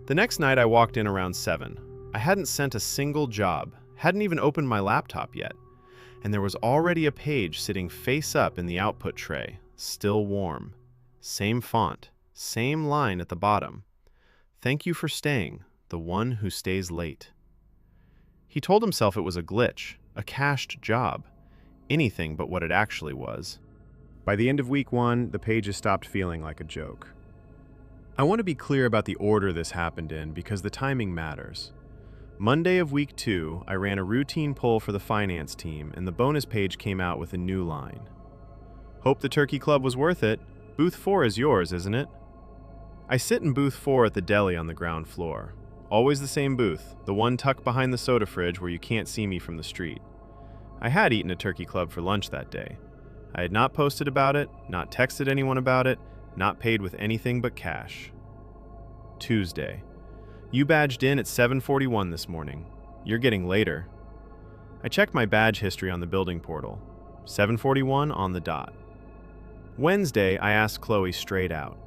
The next night I walked in around 7. I hadn't sent a single job, hadn't even opened my laptop yet, and there was already a page sitting face up in the output tray, still warm. Same font, same line at the bottom. "Thank you for staying, the one who stays late." He told himself it was a glitch, a cached job, anything but what it actually was. By the end of week 1, the pages stopped feeling like a joke. I want to be clear about the order this happened in because the timing matters. Monday of week 2, I ran a routine poll for the finance team, and the bonus page came out with a new line. "Hope the turkey club was worth it. Booth 4 is yours, isn't it?" I sit in booth 4 at the deli on the ground floor. Always the same booth, the one tucked behind the soda fridge where you can't see me from the street. I had eaten a turkey club for lunch that day. I had not posted about it, not texted anyone about it, not paid with anything but cash. Tuesday. You badged in at 7:41 this morning. You're getting later. I checked my badge history on the building portal. 7:41 on the dot. Wednesday, I asked Chloe straight out.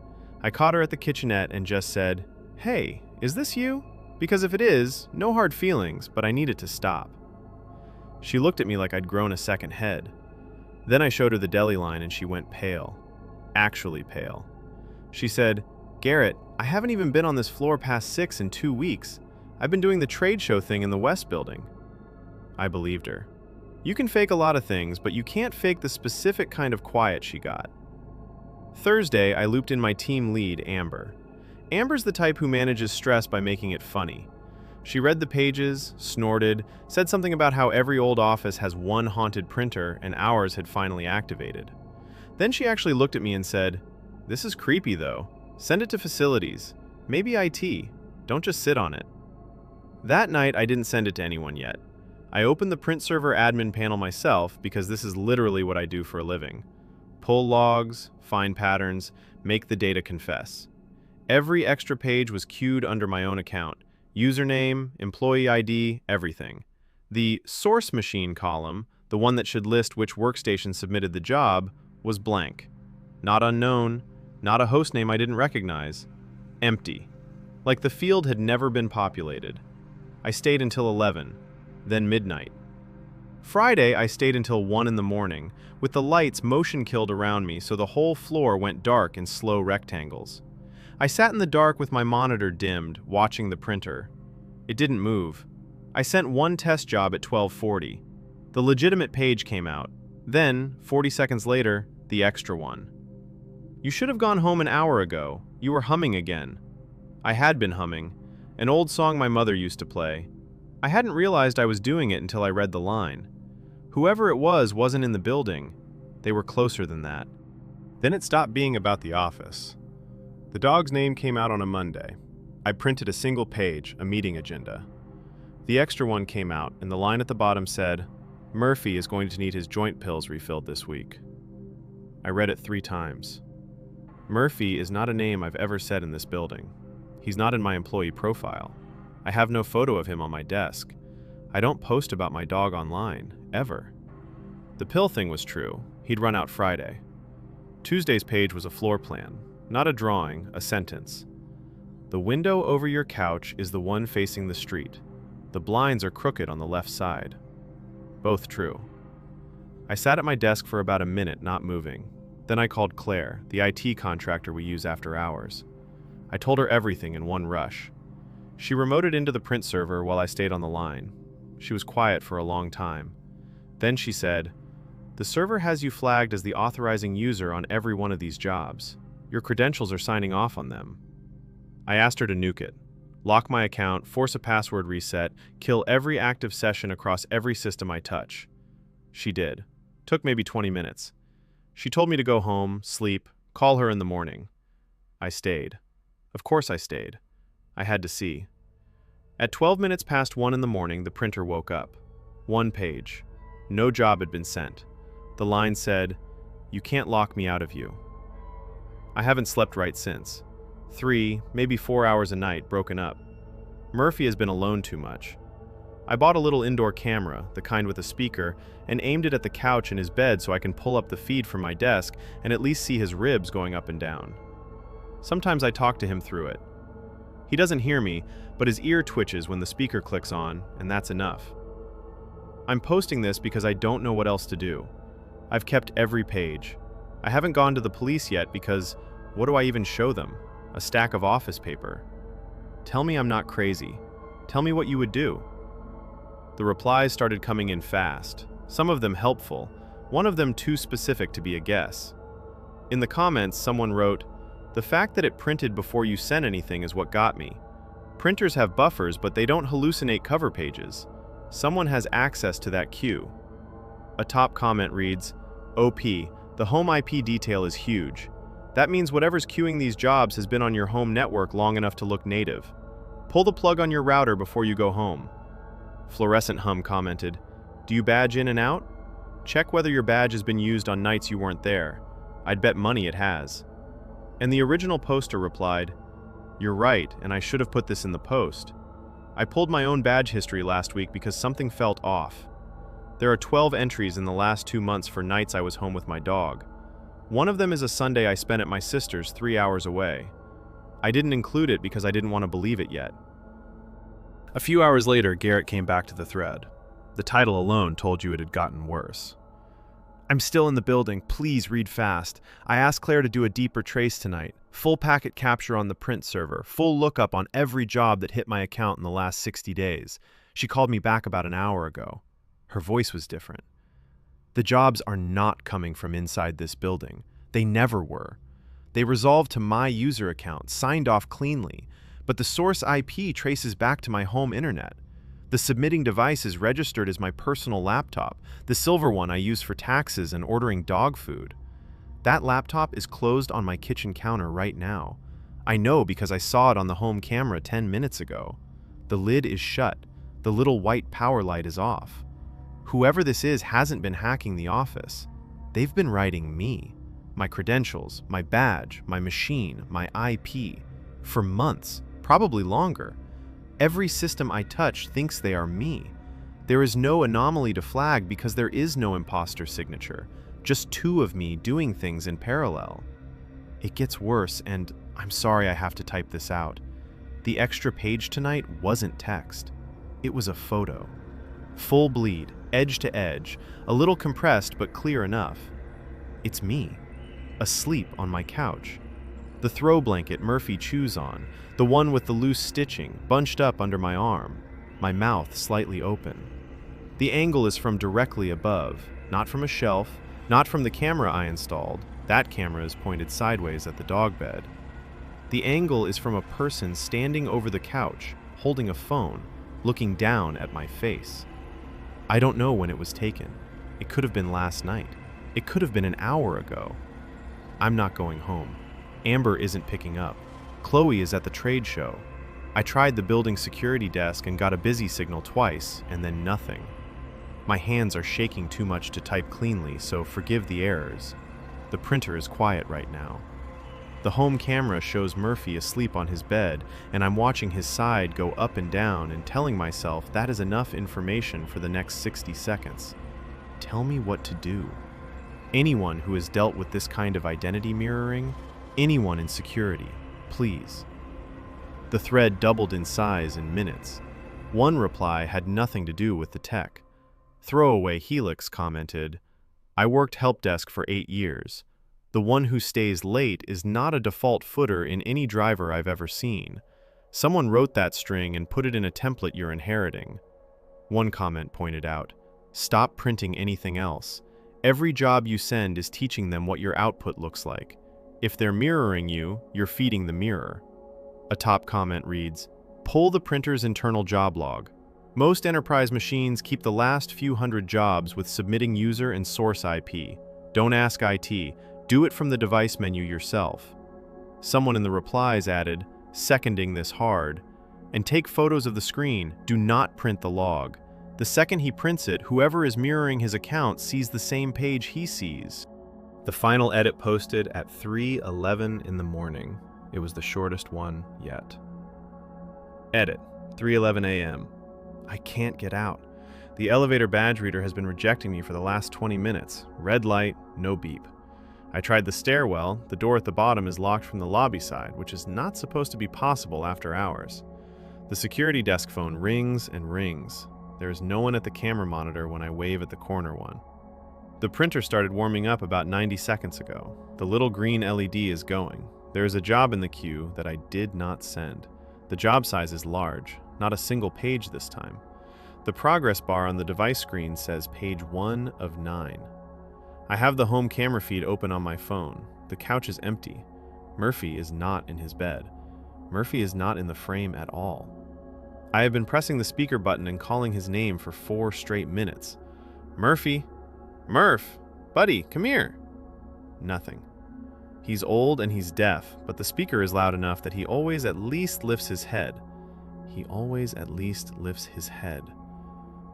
I caught her at the kitchenette and just said, "Hey, is this you? Because if it is, no hard feelings, but I need it to stop." She looked at me like I'd grown a second head. Then I showed her the deli line and she went pale. Actually pale. She said, "Garrett, I haven't even been on this floor past 6 in 2 weeks. I've been doing the trade show thing in the West building." I believed her. You can fake a lot of things, but you can't fake the specific kind of quiet she got. Thursday, I looped in my team lead, Amber. Amber's the type who manages stress by making it funny. She read the pages, snorted, said something about how every old office has one haunted printer and ours had finally activated. Then she actually looked at me and said, "This is creepy though. Send it to facilities. Maybe IT. Don't just sit on it." That night, I didn't send it to anyone yet. I opened the print server admin panel myself because this is literally what I do for a living. Pull logs, find patterns, make the data confess. Every extra page was queued under my own account. Username, employee ID, everything. The source machine column, the one that should list which workstation submitted the job, was blank. Not unknown, not a hostname I didn't recognize. Empty. Like the field had never been populated. I stayed until 11, then midnight. Friday, I stayed until 1 in the morning, with the lights motion-killed around me so the whole floor went dark in slow rectangles. I sat in the dark with my monitor dimmed, watching the printer. It didn't move. I sent one test job at 12:40. The legitimate page came out. Then, 40 seconds later, the extra one. "You should have gone home an hour ago. You were humming again." I had been humming, an old song my mother used to play. I hadn't realized I was doing it until I read the line. Whoever it was wasn't in the building. They were closer than that. Then it stopped being about the office. The dog's name came out on a Monday. I printed a single page, a meeting agenda. The extra one came out, and the line at the bottom said, "Murphy is going to need his joint pills refilled this week." I read it 3 times. Murphy is not a name I've ever said in this building. He's not in my employee profile. I have no photo of him on my desk. I don't post about my dog online, ever. The pill thing was true. He'd run out Friday. Tuesday's page was a floor plan, not a drawing, a sentence. "The window over your couch is the one facing the street. The blinds are crooked on the left side." Both true. I sat at my desk for about a minute, not moving. Then I called Claire, the IT contractor we use after hours. I told her everything in one rush. She remoted into the print server while I stayed on the line. She was quiet for a long time. Then she said, "The server has you flagged as the authorizing user on every one of these jobs. Your credentials are signing off on them." I asked her to nuke it. Lock my account, force a password reset, kill every active session across every system I touch. She did. Took maybe 20 minutes. She told me to go home, sleep, call her in the morning. I stayed. Of course I stayed. I had to see. At 12 minutes past 1 in the morning, the printer woke up. 1 page. No job had been sent. The line said, "You can't lock me out of you." I haven't slept right since. 3, maybe 4 hours a night, broken up. Murphy has been alone too much. I bought a little indoor camera, the kind with a speaker, and aimed it at the couch in his bed so I can pull up the feed from my desk and at least see his ribs going up and down. Sometimes I talk to him through it. He doesn't hear me, but his ear twitches when the speaker clicks on, and that's enough. I'm posting this because I don't know what else to do. I've kept every page. I haven't gone to the police yet because what do I even show them? A stack of office paper. Tell me I'm not crazy. Tell me what you would do. The replies started coming in fast, some of them helpful, one of them too specific to be a guess. In the comments, someone wrote, "The fact that it printed before you sent anything is what got me. Printers have buffers, but they don't hallucinate cover pages. Someone has access to that queue." A top comment reads, "OP, the home IP detail is huge. That means whatever's queuing these jobs has been on your home network long enough to look native. Pull the plug on your router before you go home." Fluorescent Hum commented, "Do you badge in and out? Check whether your badge has been used on nights you weren't there. I'd bet money it has." And the original poster replied, "You're right, and I should have put this in the post. I pulled my own badge history last week because something felt off. There are 12 entries in the last 2 months for nights I was home with my dog. One of them is a Sunday I spent at my sister's 3 hours away. I didn't include it because I didn't want to believe it yet." A few hours later, Garrett came back to the thread. The title alone told you it had gotten worse. "I'm still in the building. Please read fast. I asked Claire to do a deeper trace tonight. Full packet capture on the print server. Full lookup on every job that hit my account in the last 60 days. She called me back about an hour ago." Her voice was different. "The jobs are not coming from inside this building. They never were. They resolved to my user account, signed off cleanly, but the source IP traces back to my home internet. The submitting device is registered as my personal laptop, the silver one I use for taxes and ordering dog food. That laptop is closed on my kitchen counter right now. I know because I saw it on the home camera 10 minutes ago. The lid is shut. The little white power light is off. Whoever this is hasn't been hacking the office. They've been writing me, my credentials, my badge, my machine, my IP, for months, probably longer. Every system I touch thinks they are me. There is no anomaly to flag because there is no imposter signature, just 2 of me doing things in parallel. It gets worse, and I'm sorry I have to type this out. The extra page tonight wasn't text. It was a photo. Full bleed, edge to edge, a little compressed but clear enough. It's me, asleep on my couch. The throw blanket Murphy chews on, the one with the loose stitching, bunched up under my arm, my mouth slightly open. The angle is from directly above, not from a shelf, not from the camera I installed. That camera is pointed sideways at the dog bed. The angle is from a person standing over the couch, holding a phone, looking down at my face. I don't know when it was taken. It could have been last night. It could have been an hour ago. I'm not going home. Amber isn't picking up. Chloe is at the trade show. I tried the building security desk and got a busy signal twice, and then nothing. My hands are shaking too much to type cleanly, so forgive the errors. The printer is quiet right now. The home camera shows Murphy asleep on his bed, and I'm watching his side go up and down and telling myself that is enough information for the next 60 seconds. Tell me what to do. Anyone who has dealt with this kind of identity mirroring, anyone in security, please. The thread doubled in size in minutes. One reply had nothing to do with the tech. Throwaway Helix commented, I worked help desk for 8 years. The one who stays late is not a default footer in any driver I've ever seen. Someone wrote that string and put it in a template you're inheriting. One comment pointed out, stop printing anything else. Every job you send is teaching them what your output looks like. If they're mirroring you, you're feeding the mirror. A top comment reads, pull the printer's internal job log. Most enterprise machines keep the last few hundred jobs with submitting user and source IP. Don't ask IT, do it from the device menu yourself. Someone in the replies added, seconding this hard, and take photos of the screen, do not print the log. The second he prints it, whoever is mirroring his account sees the same page he sees. The final edit posted at 3:11 in the morning. It was the shortest one yet. Edit, 3:11 a.m. I can't get out. The elevator badge reader has been rejecting me for the last 20 minutes. Red light, no beep. I tried the stairwell. The door at the bottom is locked from the lobby side, which is not supposed to be possible after hours. The security desk phone rings and rings. There is no one at the camera monitor when I wave at the corner one. The printer started warming up about 90 seconds ago. The little green LED is going. There is a job in the queue that I did not send. The job size is large, not a single page this time. The progress bar on the device screen says page 1 of 9. I have the home camera feed open on my phone. The couch is empty. Murphy is not in his bed. Murphy is not in the frame at all. I have been pressing the speaker button and calling his name for 4 straight minutes. Murphy! Murph! Buddy, come here! Nothing. He's old and he's deaf, but the speaker is loud enough that he always at least lifts his head. He always at least lifts his head.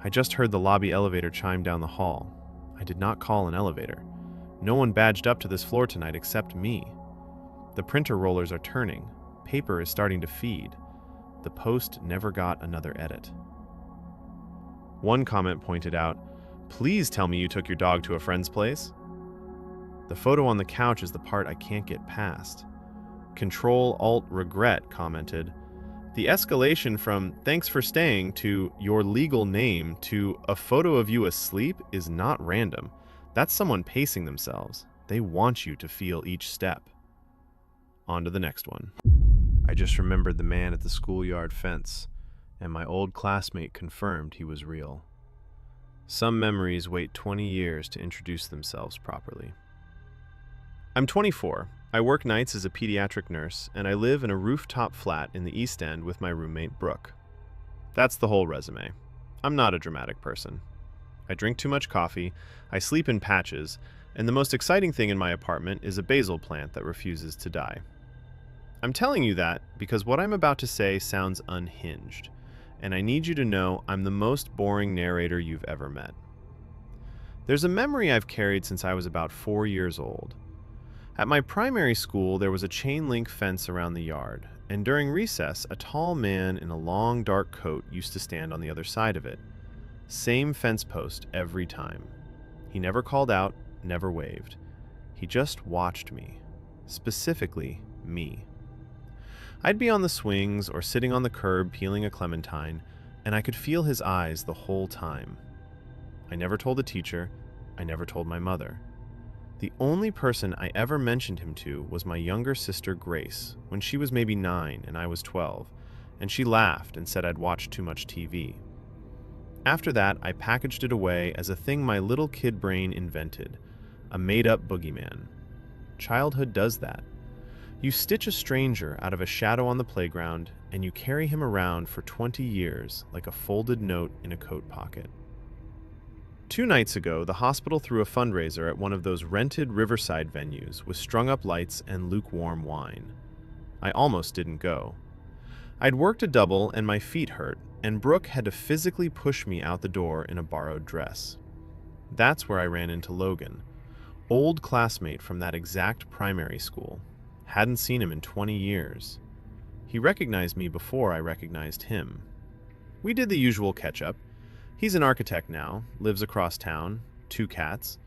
I just heard the lobby elevator chime down the hall. I did not call an elevator. No one badged up to this floor tonight except me. The printer rollers are turning. Paper is starting to feed. The post never got another edit. One comment pointed out, please tell me you took your dog to a friend's place. The photo on the couch is the part I can't get past. Control-Alt-Regret commented, the escalation from thanks for staying to your legal name to a photo of you asleep is not random. That's someone pacing themselves. They want you to feel each step. On to the next one. I just remembered the man at the schoolyard fence, and my old classmate confirmed he was real. Some memories wait 20 years to introduce themselves properly. I'm 24. I work nights as a pediatric nurse, and I live in a rooftop flat in the East End with my roommate, Brooke. That's the whole resume. I'm not a dramatic person. I drink too much coffee, I sleep in patches, and the most exciting thing in my apartment is a basil plant that refuses to die. I'm telling you that because what I'm about to say sounds unhinged, and I need you to know I'm the most boring narrator you've ever met. There's a memory I've carried since I was about 4 years old. At my primary school, there was a chain-link fence around the yard, and during recess, a tall man in a long, dark coat used to stand on the other side of it. Same fence post every time. He never called out, never waved. He just watched me. Specifically, me. I'd be on the swings or sitting on the curb peeling a clementine, and I could feel his eyes the whole time. I never told the teacher. I never told my mother. The only person I ever mentioned him to was my younger sister Grace, when she was maybe 9 and I was 12, and she laughed and said I'd watched too much TV. After that, I packaged it away as a thing my little kid brain invented, a made-up boogeyman. Childhood does that. You stitch a stranger out of a shadow on the playground, and you carry him around for 20 years like a folded note in a coat pocket. 2 nights ago, the hospital threw a fundraiser at one of those rented riverside venues with strung-up lights and lukewarm wine. I almost didn't go. I'd worked a double and my feet hurt, and Brooke had to physically push me out the door in a borrowed dress. That's where I ran into Logan, old classmate from that exact primary school. Hadn't seen him in 20 years. He recognized me before I recognized him. We did the usual catch-up. He's an architect now, lives across town, 2 cats.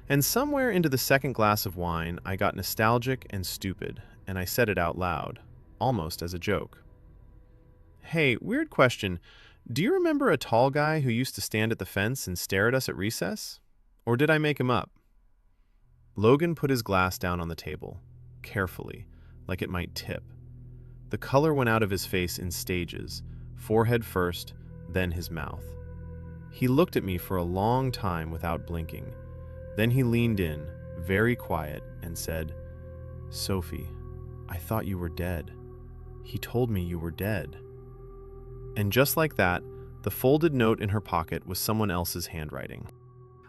And somewhere into the second glass of wine, I got nostalgic and stupid, and I said it out loud, almost as a joke. Hey, weird question. Do you remember a tall guy who used to stand at the fence and stare at us at recess? Or did I make him up? Logan put his glass down on the table, carefully, like it might tip. The color went out of his face in stages, forehead first, then his mouth. He looked at me for a long time without blinking. Then he leaned in, very quiet, and said, "Sophie, I thought you were dead. He told me you were dead." And just like that, the folded note in her pocket was someone else's handwriting.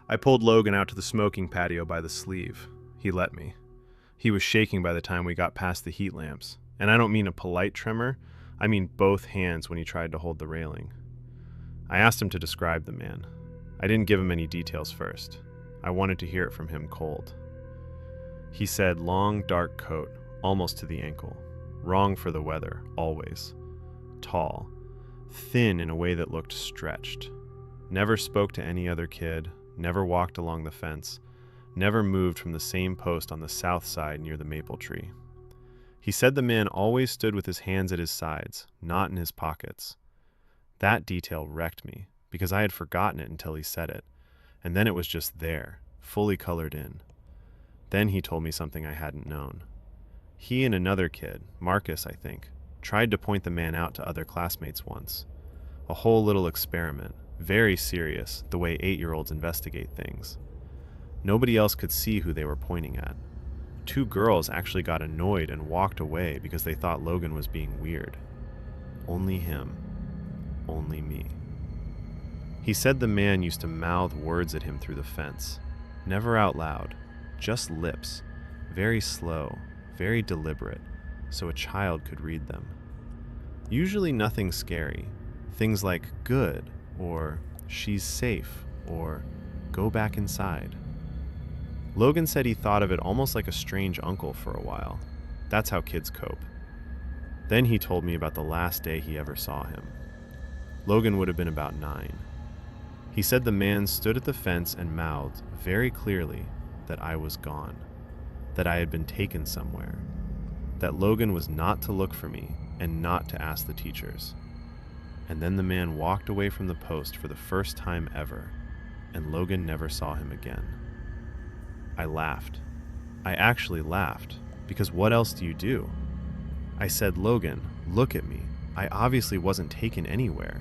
I pulled Logan out to the smoking patio by the sleeve. He let me. He was shaking by the time we got past the heat lamps. And I don't mean a polite tremor, I mean both hands when he tried to hold the railing. I asked him to describe the man. I didn't give him any details first. I wanted to hear it from him cold. He said long, dark coat, almost to the ankle. Wrong for the weather, always. Tall. Thin in a way that looked stretched. Never spoke to any other kid, never walked along the fence, never moved from the same post on the south side near the maple tree. He said the man always stood with his hands at his sides, not in his pockets. That detail wrecked me, because I had forgotten it until he said it, and then it was just there, fully colored in. Then he told me something I hadn't known. He and another kid, Marcus I think, tried to point the man out to other classmates once. A whole little experiment, very serious, the way 8-year-olds investigate things. Nobody else could see who they were pointing at. 2 girls actually got annoyed and walked away because they thought Logan was being weird. Only him. Only me. He said the man used to mouth words at him through the fence. Never out loud, just lips. Very slow, very deliberate, so a child could read them. Usually nothing scary. Things like good, or she's safe, or go back inside. Logan said he thought of it almost like a strange uncle for a while. That's how kids cope. Then he told me about the last day he ever saw him. Logan would have been about 9. He said the man stood at the fence and mouthed very clearly that I was gone, that I had been taken somewhere, that Logan was not to look for me and not to ask the teachers. And then the man walked away from the post for the first time ever, and Logan never saw him again. I laughed. I actually laughed, because what else do you do? I said, "Logan, look at me. I obviously wasn't taken anywhere.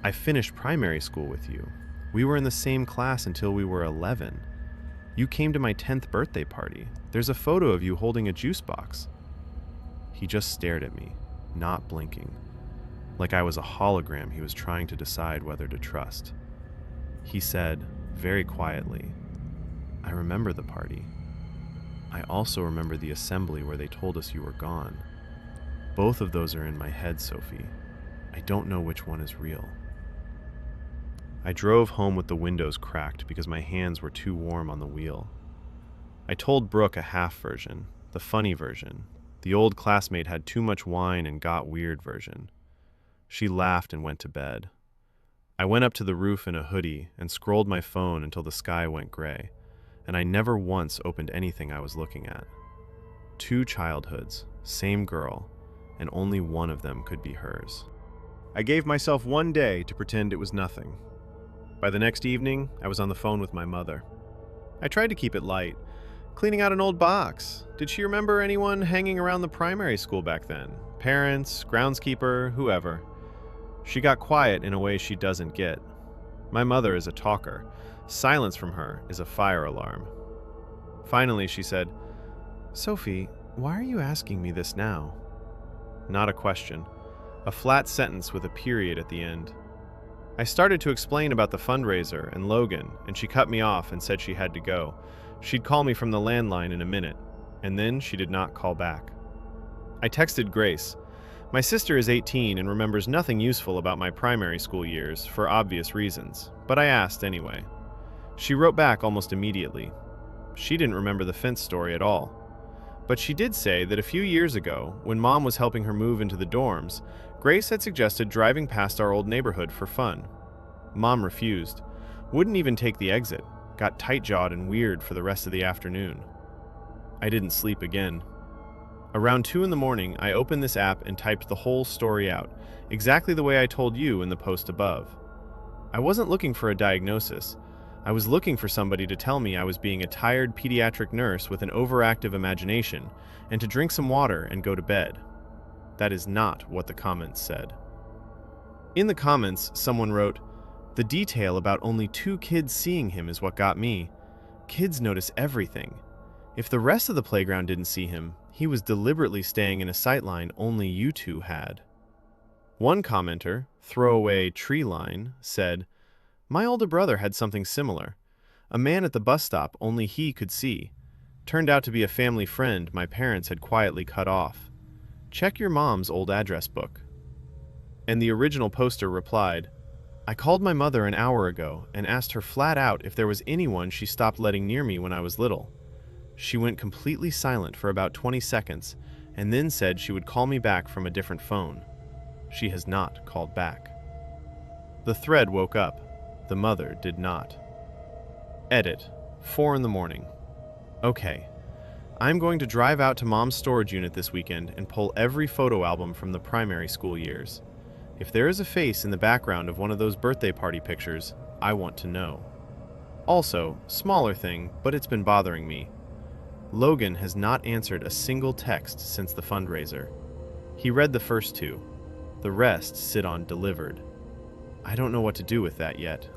I finished primary school with you. We were in the same class until we were 11. You came to my 10th birthday party. There's a photo of you holding a juice box." He just stared at me, not blinking, like I was a hologram he was trying to decide whether to trust. He said, very quietly, "I remember the party. I also remember the assembly where they told us you were gone. Both of those are in my head, Sophie. I don't know which one is real." I drove home with the windows cracked because my hands were too warm on the wheel. I told Brooke a half version, the funny version. The old classmate had too much wine and got weird version. She laughed and went to bed. I went up to the roof in a hoodie and scrolled my phone until the sky went gray, and I never once opened anything I was looking at. 2 childhoods, same girl, and only one of them could be hers. I gave myself 1 day to pretend it was nothing. By the next evening, I was on the phone with my mother. I tried to keep it light, cleaning out an old box. Did she remember anyone hanging around the primary school back then? Parents, groundskeeper, whoever. She got quiet in a way she doesn't get. My mother is a talker. Silence from her is a fire alarm. Finally, she said, "Sophie, why are you asking me this now?" Not a question. A flat sentence with a period at the end. I started to explain about the fundraiser and Logan, and she cut me off and said she had to go. She'd call me from the landline in a minute, and then she did not call back. I texted Grace. My sister is 18 and remembers nothing useful about my primary school years for obvious reasons, but I asked anyway. She wrote back almost immediately. She didn't remember the fence story at all. But she did say that a few years ago, when Mom was helping her move into the dorms, Grace had suggested driving past our old neighborhood for fun. Mom refused, wouldn't even take the exit, got tight-jawed and weird for the rest of the afternoon. I didn't sleep again. Around 2 in the morning, I opened this app and typed the whole story out, exactly the way I told you in the post above. I wasn't looking for a diagnosis. I was looking for somebody to tell me I was being a tired pediatric nurse with an overactive imagination, and to drink some water and go to bed. That is not what the comments said. In the comments, someone wrote, "The detail about only 2 kids seeing him is what got me. Kids notice everything. If the rest of the playground didn't see him, he was deliberately staying in a sightline only you 2 had." One commenter, throwaway tree line, said, "My older brother had something similar. A man at the bus stop only he could see. Turned out to be a family friend my parents had quietly cut off. Check your mom's old address book." And the original poster replied, "I called my mother an hour ago and asked her flat out if there was anyone she stopped letting near me when I was little. She went completely silent for about 20 seconds and then said she would call me back from a different phone. She has not called back." The thread woke up. The mother did not. Edit. 4 in the morning. Okay. I'm going to drive out to Mom's storage unit this weekend and pull every photo album from the primary school years. If there is a face in the background of one of those birthday party pictures, I want to know. Also, smaller thing, but it's been bothering me. Logan has not answered a single text since the fundraiser. He read the first 2. The rest sit on delivered. I don't know what to do with that yet.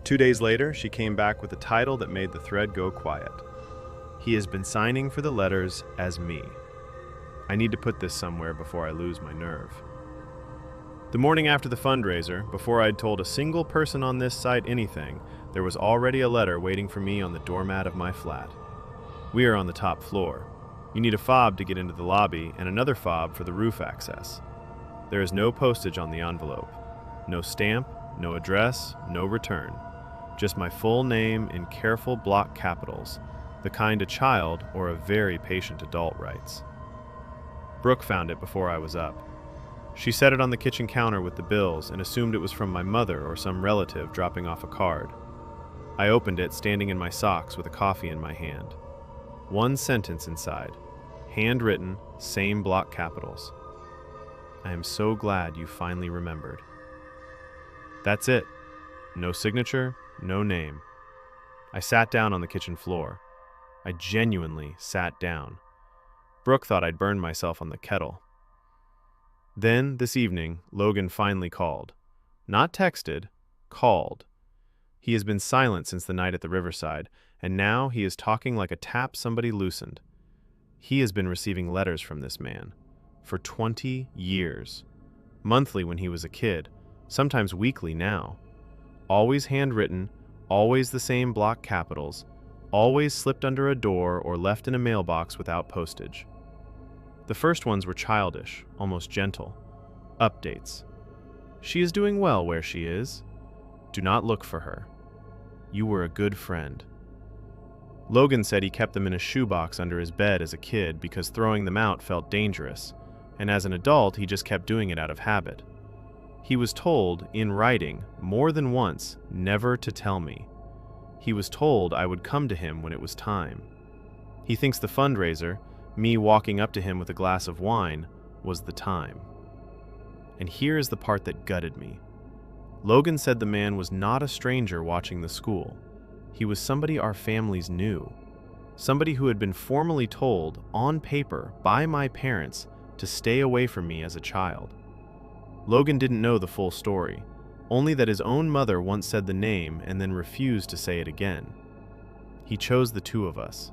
2 days later, she came back with a title that made the thread go quiet. He has been signing for the letters as me. I need to put this somewhere before I lose my nerve. The morning after the fundraiser, before I'd told a single person on this site anything, there was already a letter waiting for me on the doormat of my flat. We are on the top floor. You need a fob to get into the lobby and another fob for the roof access. There is no postage on the envelope. No stamp, no address, no return. Just my full name in careful block capitals, the kind a child or a very patient adult writes. Brooke found it before I was up. She set it on the kitchen counter with the bills and assumed it was from my mother or some relative dropping off a card. I opened it standing in my socks with a coffee in my hand. One sentence inside, handwritten, same block capitals. I am so glad you finally remembered. That's it. No signature, no name. I sat down on the kitchen floor. I genuinely sat down. Brooke thought I'd burned myself on the kettle. Then, this evening, Logan finally called. Not texted, called. He has been silent since the night at the riverside, and now he is talking like a tap somebody loosened. He has been receiving letters from this man for 20 years. Monthly when he was a kid, sometimes weekly now. Always handwritten, always the same block capitals, always slipped under a door or left in a mailbox without postage. The first ones were childish, almost gentle. Updates. She is doing well where she is. Do not look for her. You were a good friend. Logan said he kept them in a shoebox under his bed as a kid because throwing them out felt dangerous, and as an adult he just kept doing it out of habit. He was told, in writing, more than once, never to tell me. He was told I would come to him when it was time. He thinks the fundraiser, me walking up to him with a glass of wine, was the time. And here is the part that gutted me. Logan said the man was not a stranger watching the school. He was somebody our families knew. Somebody who had been formally told, on paper, by my parents, to stay away from me as a child. Logan didn't know the full story, only that his own mother once said the name and then refused to say it again. He chose the 2 of us.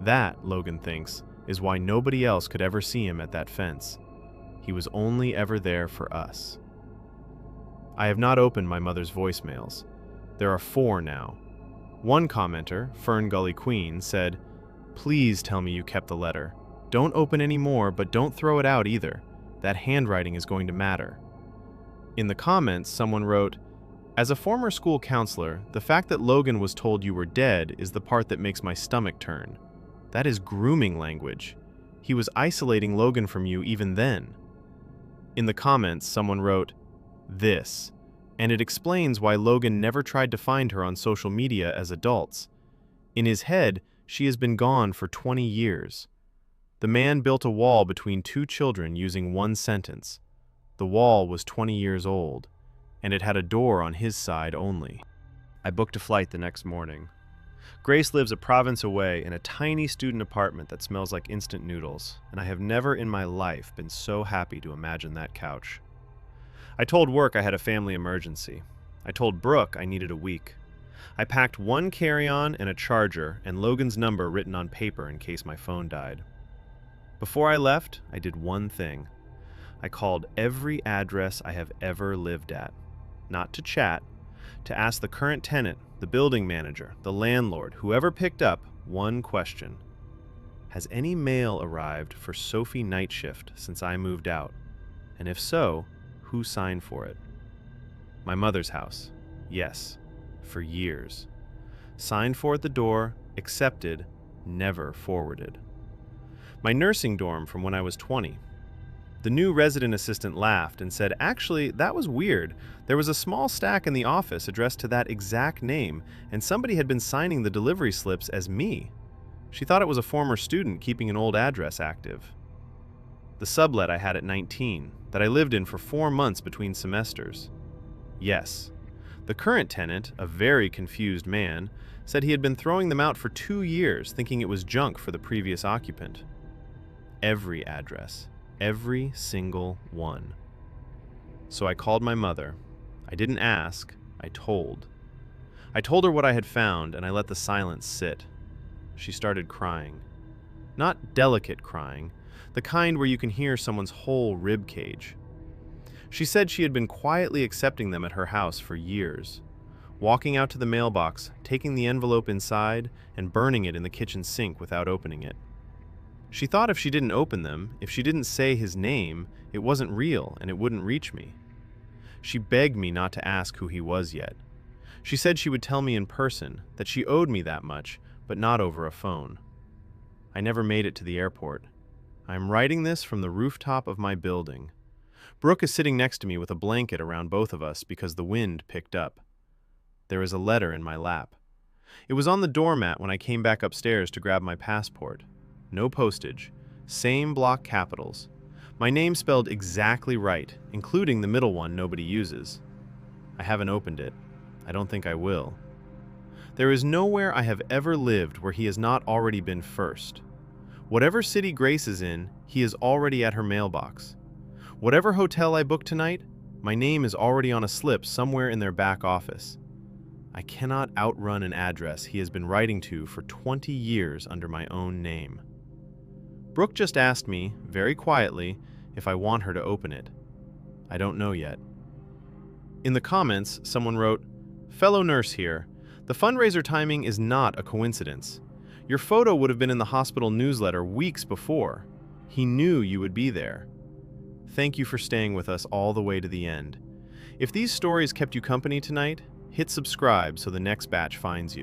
That, Logan thinks, is why nobody else could ever see him at that fence. He was only ever there for us. I have not opened my mother's voicemails. There are 4 now. One commenter, Fern Gully Queen, said, "Please tell me you kept the letter. Don't open any more, but don't throw it out either. That handwriting is going to matter." In the comments, someone wrote, "As a former school counselor, the fact that Logan was told you were dead is the part that makes my stomach turn. That is grooming language. He was isolating Logan from you even then." In the comments, someone wrote, "This," and it explains why Logan never tried to find her on social media as adults. In his head, she has been gone for 20 years. The man built a wall between 2 children using one sentence. The wall was 20 years old, and it had a door on his side only. I booked a flight the next morning. Grace lives a province away in a tiny student apartment that smells like instant noodles, and I have never in my life been so happy to imagine that couch. I told work I had a family emergency. I told Brooke I needed a week. I packed 1 carry-on and a charger and Logan's number written on paper in case my phone died. Before I left, I did one thing. I called every address I have ever lived at. Not to chat, to ask the current tenant, the building manager, the landlord, whoever picked up, one question. Has any mail arrived for Sophie night shift since I moved out? And if so, who signed for it? My mother's house. Yes, for years. Signed for at the door, accepted, never forwarded. My nursing dorm from when I was 20. The new resident assistant laughed and said, "Actually, that was weird. There was a small stack in the office addressed to that exact name, and somebody had been signing the delivery slips as me. She thought it was a former student keeping an old address active." The sublet I had at 19, that I lived in for 4 months between semesters. Yes. The current tenant, a very confused man, said he had been throwing them out for 2 years, thinking it was junk for the previous occupant. Every address. Every single one. So I called my mother. I didn't ask, I told. I told her what I had found, and I let the silence sit. She started crying. Not delicate crying, the kind where you can hear someone's whole rib cage. She said she had been quietly accepting them at her house for years, walking out to the mailbox, taking the envelope inside, and burning it in the kitchen sink without opening it. She thought if she didn't open them, if she didn't say his name, it wasn't real and it wouldn't reach me. She begged me not to ask who he was yet. She said she would tell me in person, that she owed me that much, but not over a phone. I never made it to the airport. I am writing this from the rooftop of my building. Brooke is sitting next to me with a blanket around both of us because the wind picked up. There is a letter in my lap. It was on the doormat when I came back upstairs to grab my passport. No postage. Same block capitals. My name spelled exactly right, including the middle one nobody uses. I haven't opened it. I don't think I will. There is nowhere I have ever lived where he has not already been first. Whatever city Grace is in, he is already at her mailbox. Whatever hotel I book tonight, my name is already on a slip somewhere in their back office. I cannot outrun an address he has been writing to for 20 years under my own name. Brooke just asked me, very quietly, if I want her to open it. I don't know yet. In the comments, someone wrote, "Fellow nurse here. The fundraiser timing is not a coincidence. Your photo would have been in the hospital newsletter weeks before. He knew you would be there. Thank you for staying with us all the way to the end. If these stories kept you company tonight, hit subscribe so the next batch finds you."